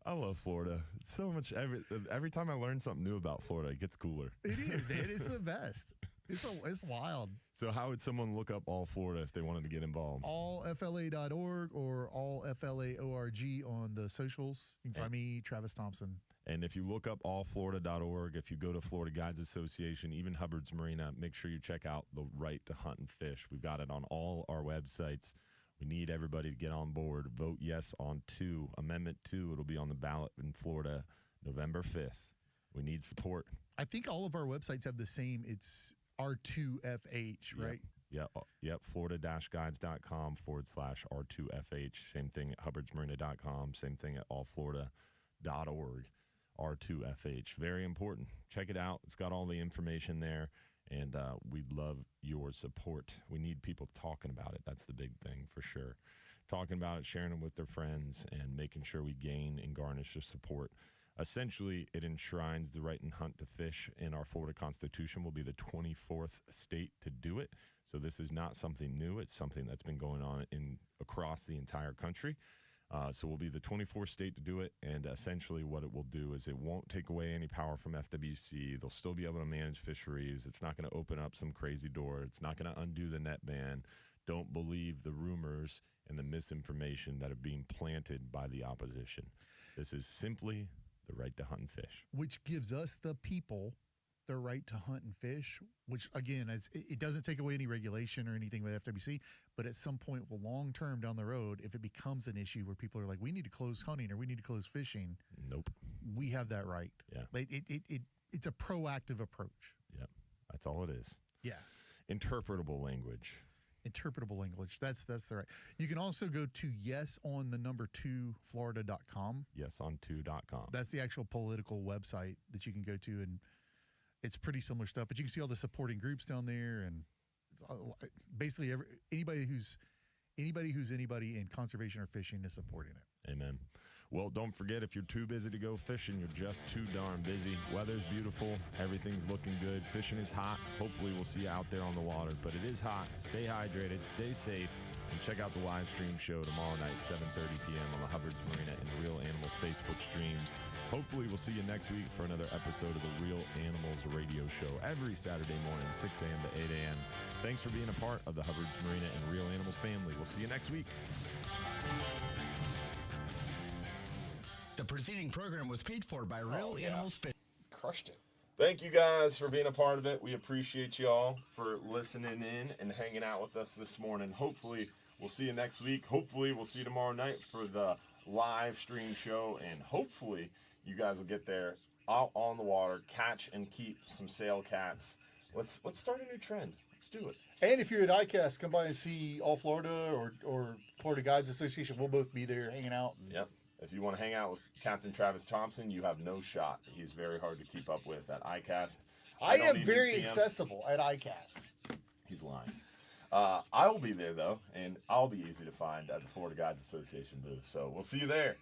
I love Florida. It's so much. Every time I learn something new about Florida, it gets cooler. It is, man. It's the best. It's wild. So how would someone look up All Florida if they wanted to get involved? allfla.org or allfla.org on the socials. You can find me, Travis Thompson. And if you look up allflorida.org, if you go to Florida Guides Association, even Hubbard's Marina, make sure you check out the Right to Hunt and Fish. We've got it on all our websites. We need everybody to get on board. Vote yes on 2. Amendment 2, it'll be on the ballot in Florida November 5th. We need support. I think all of our websites have the same. It's R2FH, right? Yep. Florida-guides.com/R2FH. Same thing at hubbardsmarina.com. Same thing at allflorida.org. R2FH. Very important. Check it out. It's got all the information there. And we'd love your support. We need people talking about it. That's the big thing for sure. Talking about it, sharing it with their friends, and making sure we gain and garnish the support. Essentially, it enshrines the right and hunt to fish in our Florida Constitution. We'll be the 24th state to do it. So this is not something new. It's something that's been going on across the entire country. So we'll be the 24th state to do it, and essentially what it will do is it won't take away any power from FWC. They'll still be able to manage fisheries. It's not going to open up some crazy door. It's not going to undo the net ban. Don't believe the rumors and the misinformation that are being planted by the opposition. This is simply the right to hunt and fish. Which gives us, the people, the right to hunt and fish, which, again, it doesn't take away any regulation or anything with FWC, but at some point, well, long term down the road, if it becomes an issue where people are like, we need to close hunting or we need to close fishing. Nope. We have that right. Yeah. It's a proactive approach. Yep. That's all it is. Yeah. Interpretable language. Interpretable language. That's the right. You can also go to yesonthenombers2florida.com. Yeson2.com. That's the actual political website that you can go to, and it's pretty similar stuff. But you can see all the supporting groups down there, and basically anybody who's anybody in conservation or fishing is supporting it. Amen. Well, don't forget, if you're too busy to go fishing, you're just too darn busy. Weather's beautiful. Everything's looking good. Fishing is hot. Hopefully we'll see you out there on the water. But it is hot. Stay hydrated. Stay safe. And check out the live stream show tomorrow night, 7:30 p.m. on the Hubbard's Marina and Real Animals Facebook streams. Hopefully we'll see you next week for another episode of the Real Animals radio show every Saturday morning, 6 a.m. to 8 a.m. Thanks for being a part of the Hubbard's Marina and Real Animals family. We'll see you next week. The preceding program was paid for by Real Animals Fish. Crushed it. Thank you guys for being a part of it. We appreciate you all for listening in and hanging out with us this morning. Hopefully we'll see you next week. Hopefully we'll see you tomorrow night for the live stream show. And hopefully you guys will get there out on the water, catch and keep some sail cats. Let's start a new trend. Let's do it. And if you're at ICAST, come by and see All Florida or Florida Guides Association. We'll both be there hanging out. Yep. If you want to hang out with Captain Travis Thompson, you have no shot. He's very hard to keep up with at ICAST. I am very accessible at ICAST. He's lying. I will be there, though, and I'll be easy to find at the Florida Guides Association booth. So we'll see you there.